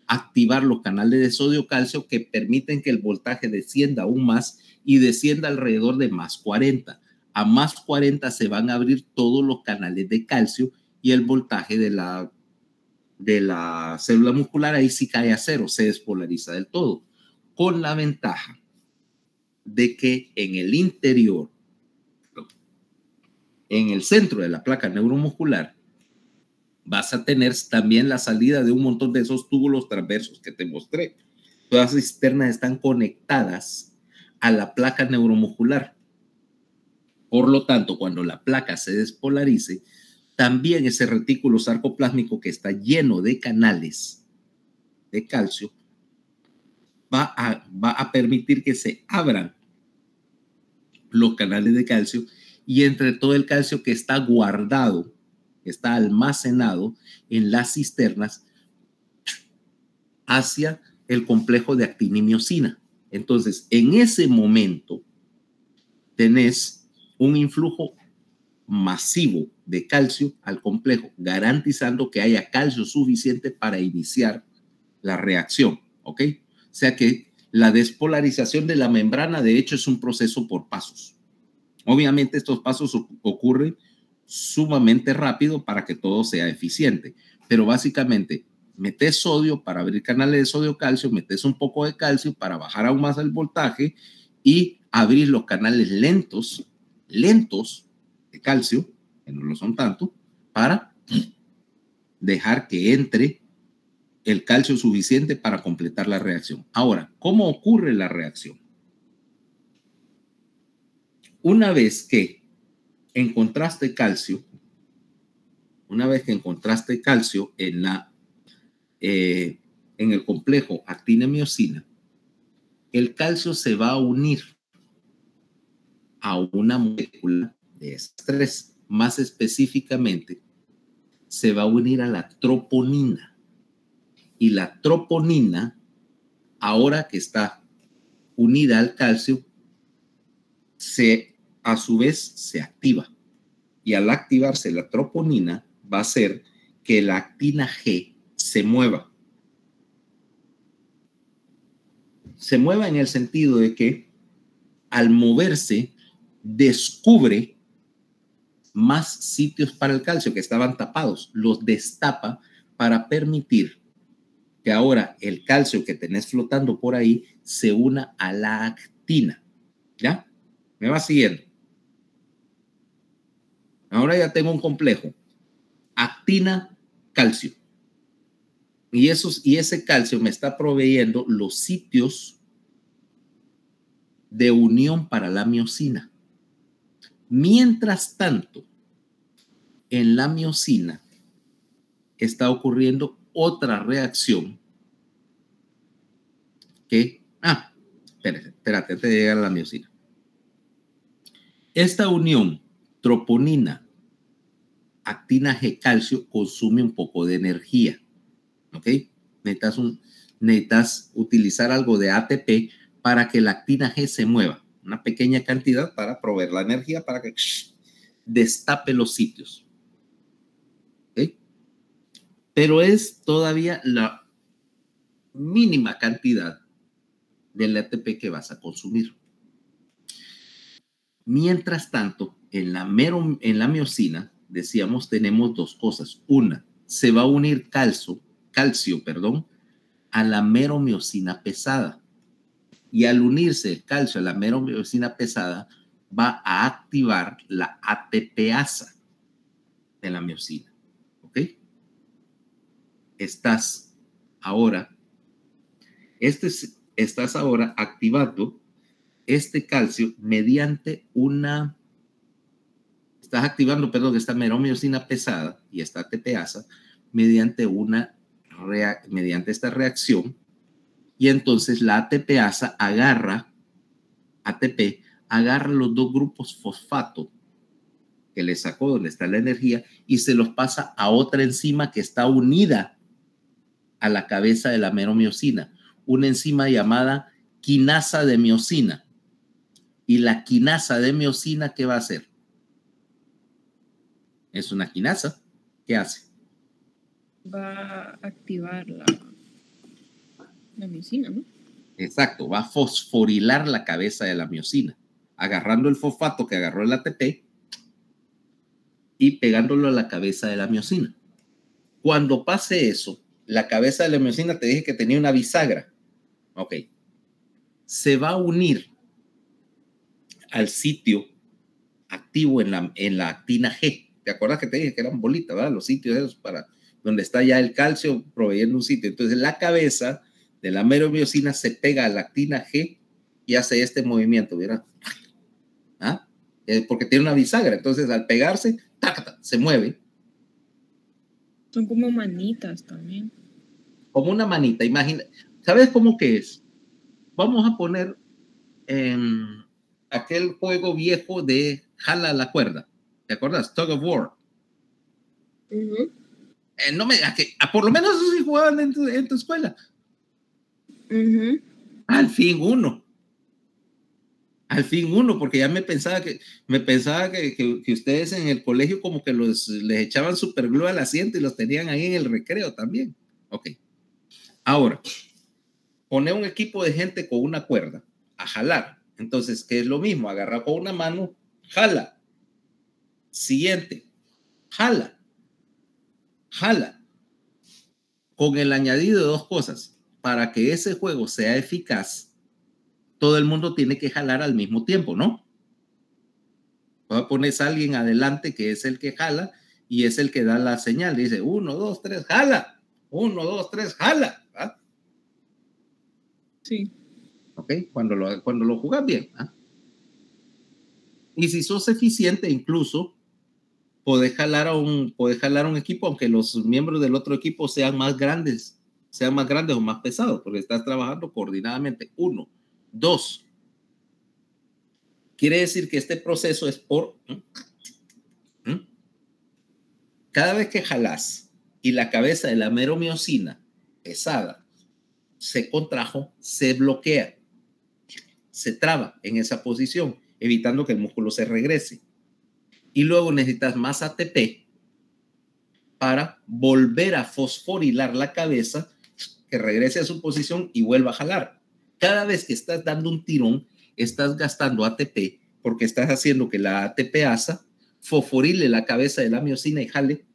activar los canales de sodio-calcio que permiten que el voltaje descienda aún más y descienda alrededor de más 40. A más 40 se van a abrir todos los canales de calcio y el voltaje de la célula muscular ahí sí cae a cero, se despolariza del todo, con la ventaja de que en el interior, en el centro de la placa neuromuscular, vas a tener también la salida de un montón de esos túbulos transversos que te mostré. Todas las cisternas están conectadas a la placa neuromuscular. Por lo tanto, cuando la placa se despolarice, también ese retículo sarcoplásmico que está lleno de canales de calcio va a permitir que se abran los canales de calcio y entre todo el calcio que está guardado, está almacenado en las cisternas hacia el complejo de actina y miosina. Entonces, en ese momento tenés un influjo masivo de calcio al complejo, garantizando que haya calcio suficiente para iniciar la reacción, ¿ok? O sea que la despolarización de la membrana, de hecho, es un proceso por pasos. Obviamente, estos pasos ocurren sumamente rápido para que todo sea eficiente, pero básicamente metes sodio para abrir canales de sodio-calcio, metes un poco de calcio para bajar aún más el voltaje y abrir los canales lentos de calcio, que no lo son tanto, para dejar que entre el calcio suficiente para completar la reacción. Ahora, ¿cómo ocurre la reacción? Una vez que encontraste calcio en el complejo actina-miosina, el calcio se va a unir a una molécula de estrés. Más específicamente, se va a unir a la troponina. Y la troponina, ahora que está unida al calcio, a su vez se activa. Y al activarse la troponina, va a hacer que la actina G se mueva. Se mueva en el sentido de que al moverse, descubre más sitios para el calcio que estaban tapados, los destapa para permitir que ahora el calcio que tenés flotando por ahí se una a la actina. ¿Ya? ¿Me va siguiendo? Ahora ya tengo un complejo. Actina, calcio. Y ese calcio me está proveyendo los sitios de unión para la miosina. Mientras tanto, en la miosina está ocurriendo otra reacción que... espérate, antes de llegar a la miosina. Esta unión troponina, actina G, calcio, consume un poco de energía. ¿Ok? Necesitas utilizar algo de ATP para que la actina G se mueva. Una pequeña cantidad para proveer la energía para que destape los sitios. ¿Ok? Pero es todavía la mínima cantidad del ATP que vas a consumir. Mientras tanto, en la miosina, decíamos, tenemos dos cosas. Una, se va a unir calcio, a la meromiosina pesada. Y al unirse el calcio a la meromiosina pesada, va a activar la ATPasa de la miosina. ¿Ok? Estás ahora activando este calcio mediante esta meromiosina pesada y esta ATPasa mediante esta reacción, y entonces la ATPasa agarra los dos grupos fosfato que le sacó donde está la energía y se los pasa a otra enzima que está unida a la cabeza de la meromiosina, una enzima llamada quinasa de miosina. Y la quinasa de miosina, ¿qué va a hacer? Es una quinasa. ¿Qué hace? Va a activar la miosina, ¿no? Exacto, va a fosforilar la cabeza de la miosina, agarrando el fosfato que agarró el ATP y pegándolo a la cabeza de la miosina. Cuando pase eso, la cabeza de la miosina, te dije que tenía una bisagra. Ok. Se va a unir al sitio activo en la actina G. ¿Te acuerdas que te dije que eran bolitas, ¿verdad? Los sitios esos para donde está ya el calcio proveyendo un sitio. Entonces la cabeza de la meromiosina se pega a la actina G y hace este movimiento, ¿verdad? ¿Ah? Porque tiene una bisagra. Entonces al pegarse, ¡tácata!, se mueve. Son como manitas también. Como una manita, imagina. ¿Sabes cómo que es? Vamos a poner en aquel juego viejo de jala la cuerda. ¿Te acuerdas? Tug of War. No me digas que por lo menos eso sí jugaban en tu escuela. Al fin uno, porque ya me pensaba que ustedes en el colegio como que les echaban superglue al asiento y los tenían ahí en el recreo también. Ok. Ahora, pone un equipo de gente con una cuerda a jalar. Entonces, ¿qué es lo mismo? Agarra con una mano, jala. Siguiente, jala. Con el añadido de dos cosas. Para que ese juego sea eficaz, todo el mundo tiene que jalar al mismo tiempo, ¿no? Pones a alguien adelante que es el que jala y es el que da la señal. Dice 1, 2, 3, jala. 1, 2, 3, jala. ¿Ah? Sí. Ok, cuando lo jugas bien. ¿Ah? Y si sos eficiente, incluso podés jalar a un equipo, aunque los miembros del otro equipo sean más grandes o más pesados, porque estás trabajando coordinadamente. 1, 2. Quiere decir que este proceso es por... Cada vez que jalas y la cabeza de la meromiosina pesada se contrajo, se bloquea, se traba en esa posición, evitando que el músculo se regrese. Y luego necesitas más ATP para volver a fosforilar la cabeza, que regrese a su posición y vuelva a jalar. Cada vez que estás dando un tirón, estás gastando ATP porque estás haciendo que la ATPasa fosforile la cabeza de la miosina y jale,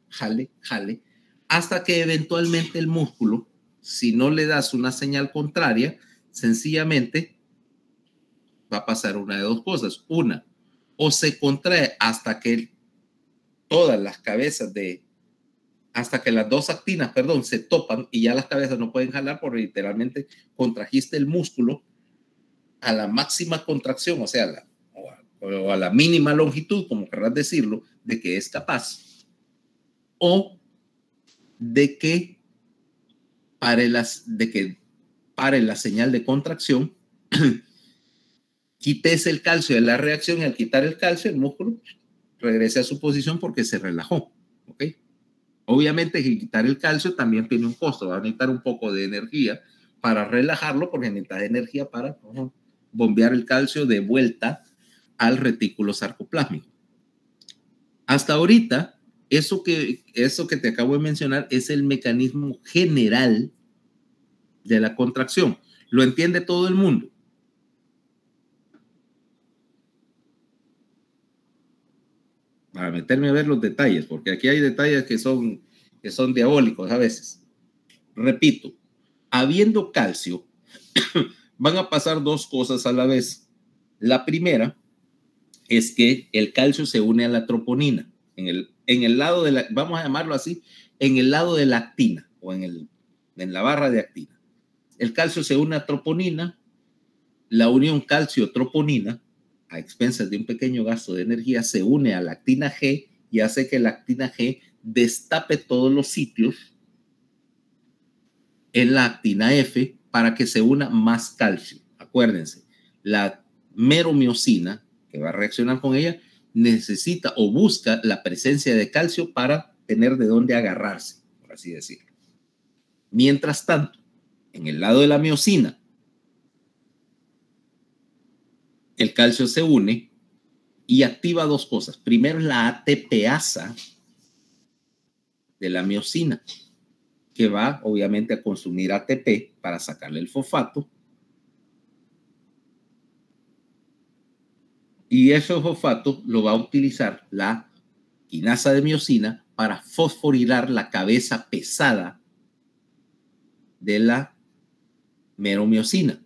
hasta que eventualmente el músculo, si no le das una señal contraria, sencillamente va a pasar una de dos cosas. Una, o se contrae hasta que todas las cabezas hasta que las dos actinas, se topan y ya las cabezas no pueden jalar porque literalmente contrajiste el músculo a la máxima contracción, o sea, o a la mínima longitud, como querrás decirlo, de que es capaz, o de que pare la señal de contracción, quites el calcio de la reacción y al quitar el calcio, el músculo regrese a su posición porque se relajó. ¿Ok? Obviamente, quitar el calcio también tiene un costo, va a necesitar un poco de energía para relajarlo, porque necesita energía para bombear el calcio de vuelta al retículo sarcoplásmico. Hasta ahorita, eso que te acabo de mencionar es el mecanismo general de la contracción. ¿Lo entiende todo el mundo? Para meterme a ver los detalles, porque aquí hay detalles que son diabólicos a veces. Repito, habiendo calcio, van a pasar dos cosas a la vez. La primera es que el calcio se une a la troponina. En el lado de vamos a llamarlo así, en el lado de la actina o en la barra de actina. El calcio se une a troponina, la unión calcio-troponina, a expensas de un pequeño gasto de energía, se une a la actina G y hace que la actina G destape todos los sitios en la actina F para que se una más calcio. Acuérdense, la meromiosina, que va a reaccionar con ella, necesita o busca la presencia de calcio para tener de dónde agarrarse, por así decirlo. Mientras tanto, en el lado de la miosina, el calcio se une y activa dos cosas. Primero, la ATPasa de la miosina, que va obviamente a consumir ATP para sacarle el fosfato. Y ese fosfato lo va a utilizar la quinasa de miosina para fosforilar la cabeza pesada de la meromiosina.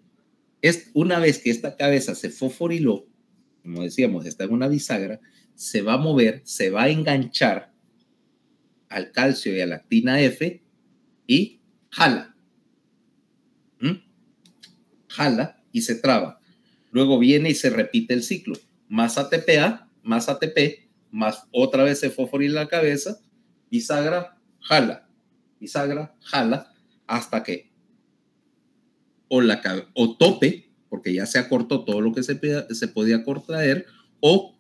Una vez que esta cabeza se fosforiló, como decíamos, está en una bisagra, se va a mover, se va a enganchar al calcio y a la actina F y jala. Jala y se traba. Luego viene y se repite el ciclo. Más ATPA, más ATP, más otra vez se fosforila la cabeza, bisagra, jala, hasta que o tope, porque ya se acortó todo lo que se podía contraer, o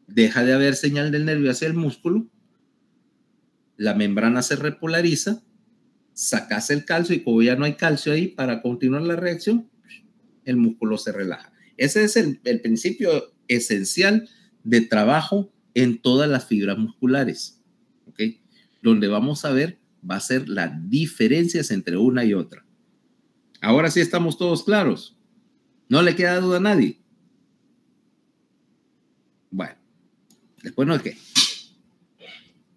deja de haber señal del nervio hacia el músculo, la membrana se repolariza, sacas el calcio y como ya no hay calcio ahí para continuar la reacción, el músculo se relaja. Ese es el principio esencial de trabajo en todas las fibras musculares. ¿Ok? Donde vamos a ver va a ser las diferencias entre una y otra. Ahora sí estamos todos claros. ¿No le queda duda a nadie? Bueno, después no es que.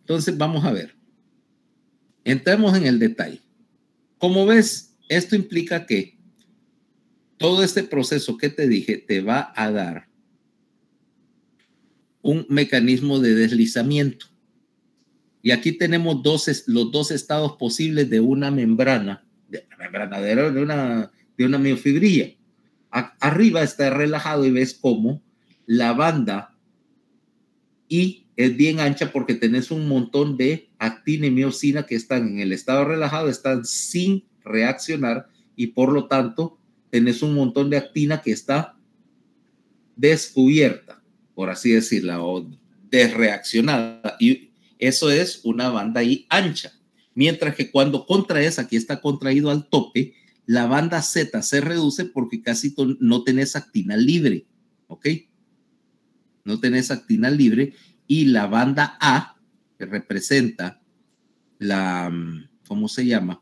Entonces vamos a ver. Entremos en el detalle. Como ves, esto implica que todo este proceso que te dije te va a dar un mecanismo de deslizamiento. Y aquí tenemos los dos estados posibles de una membrana, de una miofibrilla. Arriba está relajado y ves cómo la banda I es bien ancha porque tenés un montón de actina y miosina que están en el estado relajado, están sin reaccionar y por lo tanto tenés un montón de actina que está descubierta, por así decirla, o desreaccionada. Y eso es una banda I ancha. Mientras que cuando contraes, aquí está contraído al tope, la banda Z se reduce porque casi no tenés actina libre. ¿Ok? No tenés actina libre y la banda A, que representa ¿cómo se llama?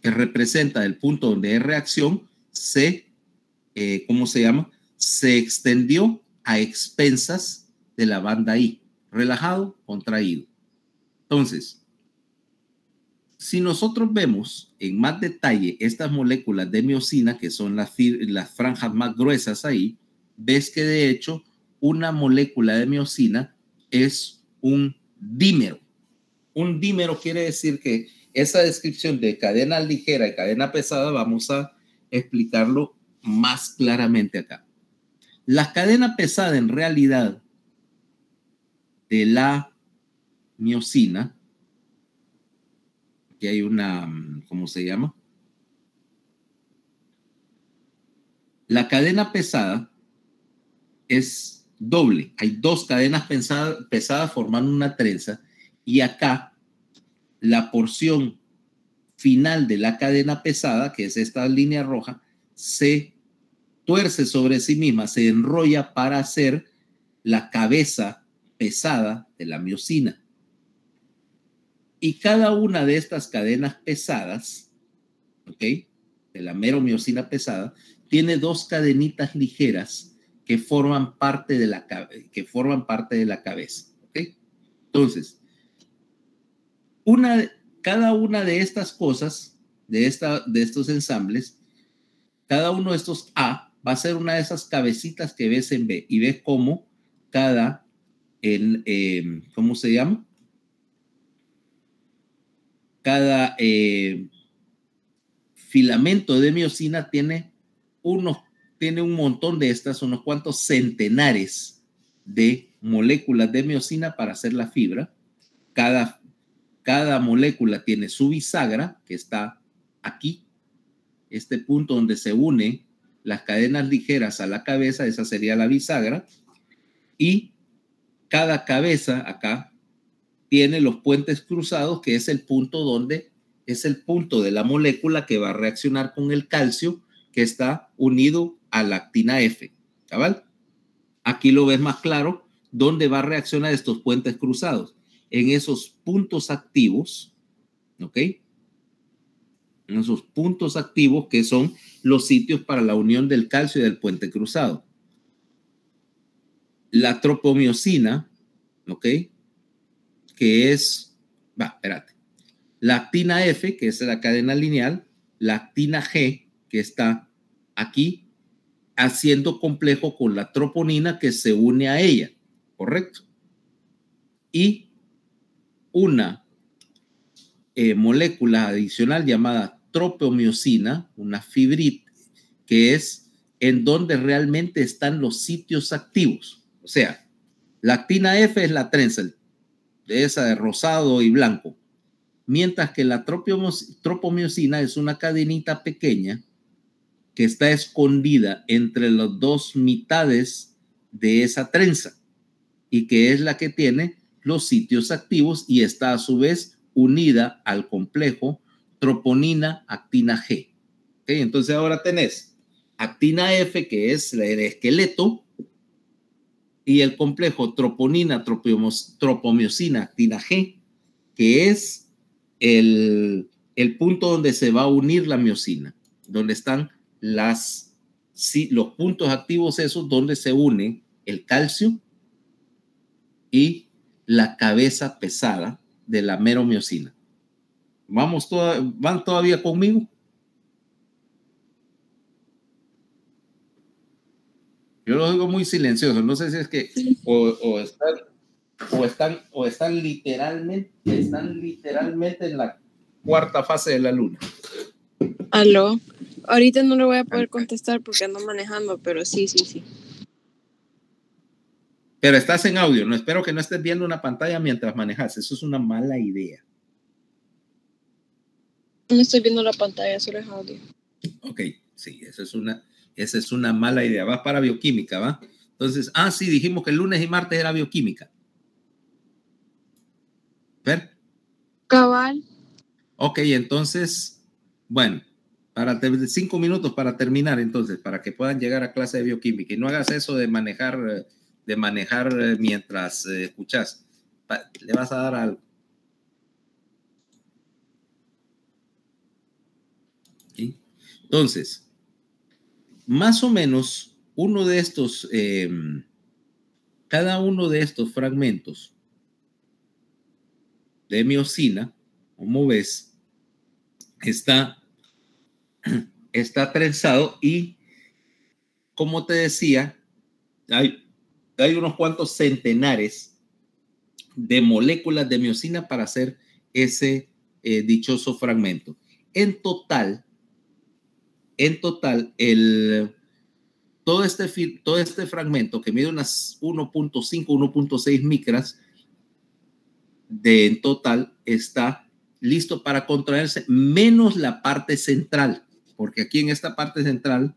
Que representa el punto donde hay reacción, se ¿cómo se llama? Se extendió a expensas de la banda I. Relajado, contraído. Entonces, si nosotros vemos en más detalle estas moléculas de miosina, que son las franjas más gruesas ahí, ves que de hecho una molécula de miosina es un dímero. Un dímero quiere decir que esa descripción de cadena ligera y cadena pesada vamos a explicarlo más claramente acá. La cadena pesada en realidad de la miosina, que hay una, ¿cómo se llama? La cadena pesada es doble. Hay dos cadenas pesadas formando una trenza y acá la porción final de la cadena pesada, que es esta línea roja, se tuerce sobre sí misma, se enrolla para hacer la cabeza pesada de la miosina. Y cada una de estas cadenas pesadas, ¿ok? De la meromiosina pesada, tiene dos cadenitas ligeras que forman parte de la cabeza, ¿ok? Entonces, cada una de estas cosas, de estos ensambles, cada uno de estos A va a ser una de esas cabecitas que ves en B y ves cómo cada, ¿cómo se llama? Cada filamento de miosina tiene un montón de estas, unos cuantos centenares de moléculas de miosina para hacer la fibra. Cada molécula tiene su bisagra, que está aquí, este punto donde se unen las cadenas ligeras a la cabeza, esa sería la bisagra, y cada cabeza acá tiene los puentes cruzados, que es el punto de la molécula que va a reaccionar con el calcio que está unido a la actina F. ¿Cabal? Aquí lo ves más claro, dónde va a reaccionar estos puentes cruzados. En esos puntos activos, ¿ok? En esos puntos activos que son los sitios para la unión del calcio y del puente cruzado. La tropomiosina, ¿ok? Que es, la actina F, que es la cadena lineal, la actina G, que está aquí, haciendo complejo con la troponina que se une a ella, ¿correcto? Y una molécula adicional llamada tropomiosina, una fibrita, que es en donde realmente están los sitios activos. O sea, la actina F es la trenza, de esa de rosado y blanco, mientras que la tropomiosina es una cadenita pequeña que está escondida entre las dos mitades de esa trenza y que es la que tiene los sitios activos y está a su vez unida al complejo troponina-actina G. ¿Okay? Entonces ahora tenés actina F, que es el esqueleto, y el complejo tropomiosina-actina G, que es el punto donde se va a unir la miosina, donde están los puntos activos esos donde se une el calcio y la cabeza pesada de la meromiosina. ¿Van todavía conmigo? Yo lo digo muy silencioso, no sé si es que o están literalmente en la cuarta fase de la luna. Aló. Ahorita no le voy a poder contestar porque ando manejando, pero sí. Pero estás en audio, no espero que no estés viendo una pantalla mientras manejas, eso es una mala idea. No estoy viendo la pantalla, solo es audio. Ok, sí, esa es una mala idea. Vas para bioquímica, ¿va? Entonces, sí, dijimos que el lunes y martes era bioquímica. ¿Ver? Cabal. Ok, entonces, bueno, 5 minutos para terminar, entonces, para que puedan llegar a clase de bioquímica. Y no hagas eso de manejar mientras escuchas. Le vas a dar algo. ¿Sí? Entonces, más o menos uno de estos, cada uno de estos fragmentos de miosina, como ves, está trenzado y, como te decía, hay unos cuantos centenares de moléculas de miosina para hacer ese dichoso fragmento. En total, todo este fragmento que mide unas 1.5, 1.6 micras en total está listo para contraerse, menos la parte central, porque aquí en esta parte central,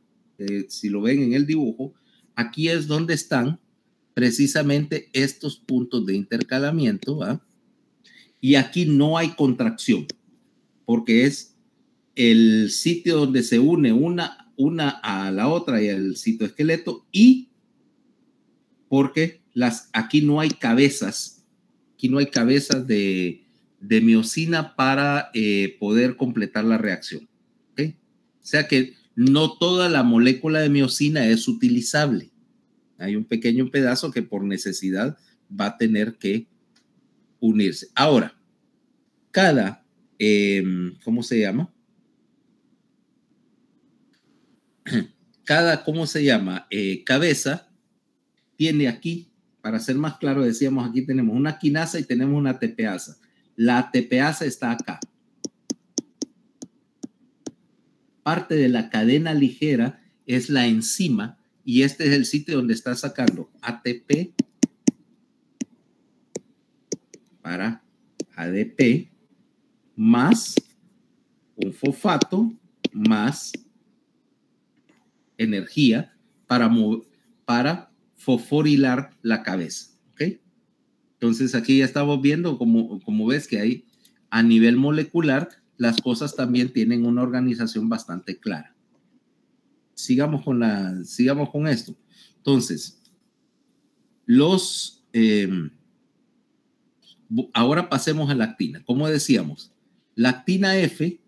si lo ven en el dibujo, aquí es donde están precisamente estos puntos de intercalamiento, ¿va? Y aquí no hay contracción, porque es el sitio donde se une una a la otra y el citoesqueleto, y porque aquí no hay cabezas, de miosina para poder completar la reacción. ¿Okay? O sea que no toda la molécula de miosina es utilizable. Hay un pequeño pedazo que por necesidad va a tener que unirse. Ahora, cada, ¿cómo se llama? Cada, ¿cómo se llama? Cabeza tiene aquí, para ser más claro, decíamos aquí tenemos una quinasa y tenemos una tepeasa. La tepeasa está acá. Parte de la cadena ligera es la enzima y este es el sitio donde está sacando ATP para ADP más un fosfato más energía para fosforilar la cabeza. ¿Okay? Entonces aquí ya estamos viendo como ves que ahí a nivel molecular las cosas también tienen una organización bastante clara. Sigamos con esto. Entonces, ahora pasemos a la actina. Como decíamos, la actina F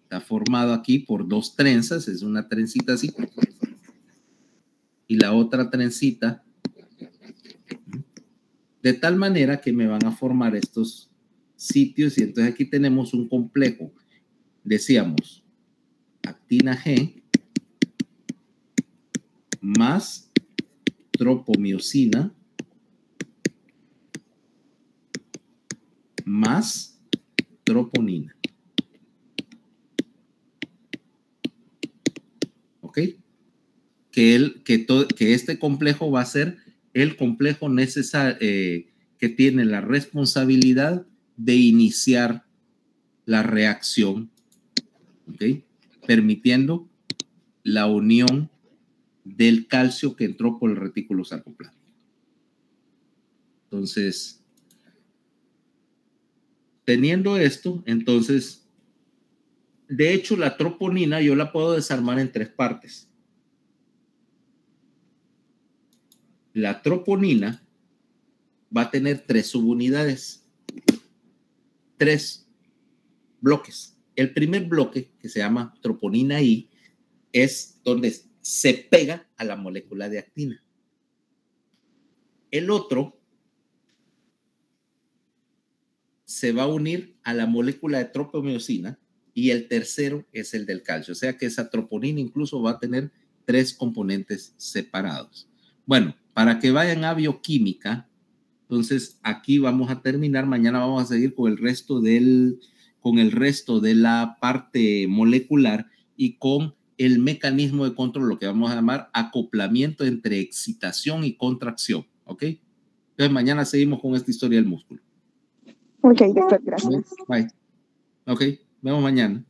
está formado aquí por dos trenzas, es una trencita así, y la otra trencita, de tal manera que me van a formar estos sitios, y entonces aquí tenemos un complejo. Decíamos, actina G más tropomiosina más troponina. ¿Ok? Que este complejo va a ser el complejo necesario que tiene la responsabilidad de iniciar la reacción, ¿ok? Permitiendo la unión del calcio que entró por el retículo sarcoplámico. Entonces, teniendo esto, entonces, de hecho, la troponina yo la puedo desarmar en tres partes. La troponina va a tener tres subunidades, tres bloques. El primer bloque, que se llama troponina I, es donde se pega a la molécula de actina. El otro se va a unir a la molécula de tropomiosina y el tercero es el del calcio. O sea que esa troponina incluso va a tener tres componentes separados. Bueno, para que vayan a bioquímica, entonces aquí vamos a terminar. Mañana vamos a seguir con el resto de la parte molecular y con el mecanismo de control, lo que vamos a llamar acoplamiento entre excitación y contracción. ¿Ok? Entonces mañana seguimos con esta historia del músculo. Ok, doctor, gracias. Bye. Ok, vemos mañana.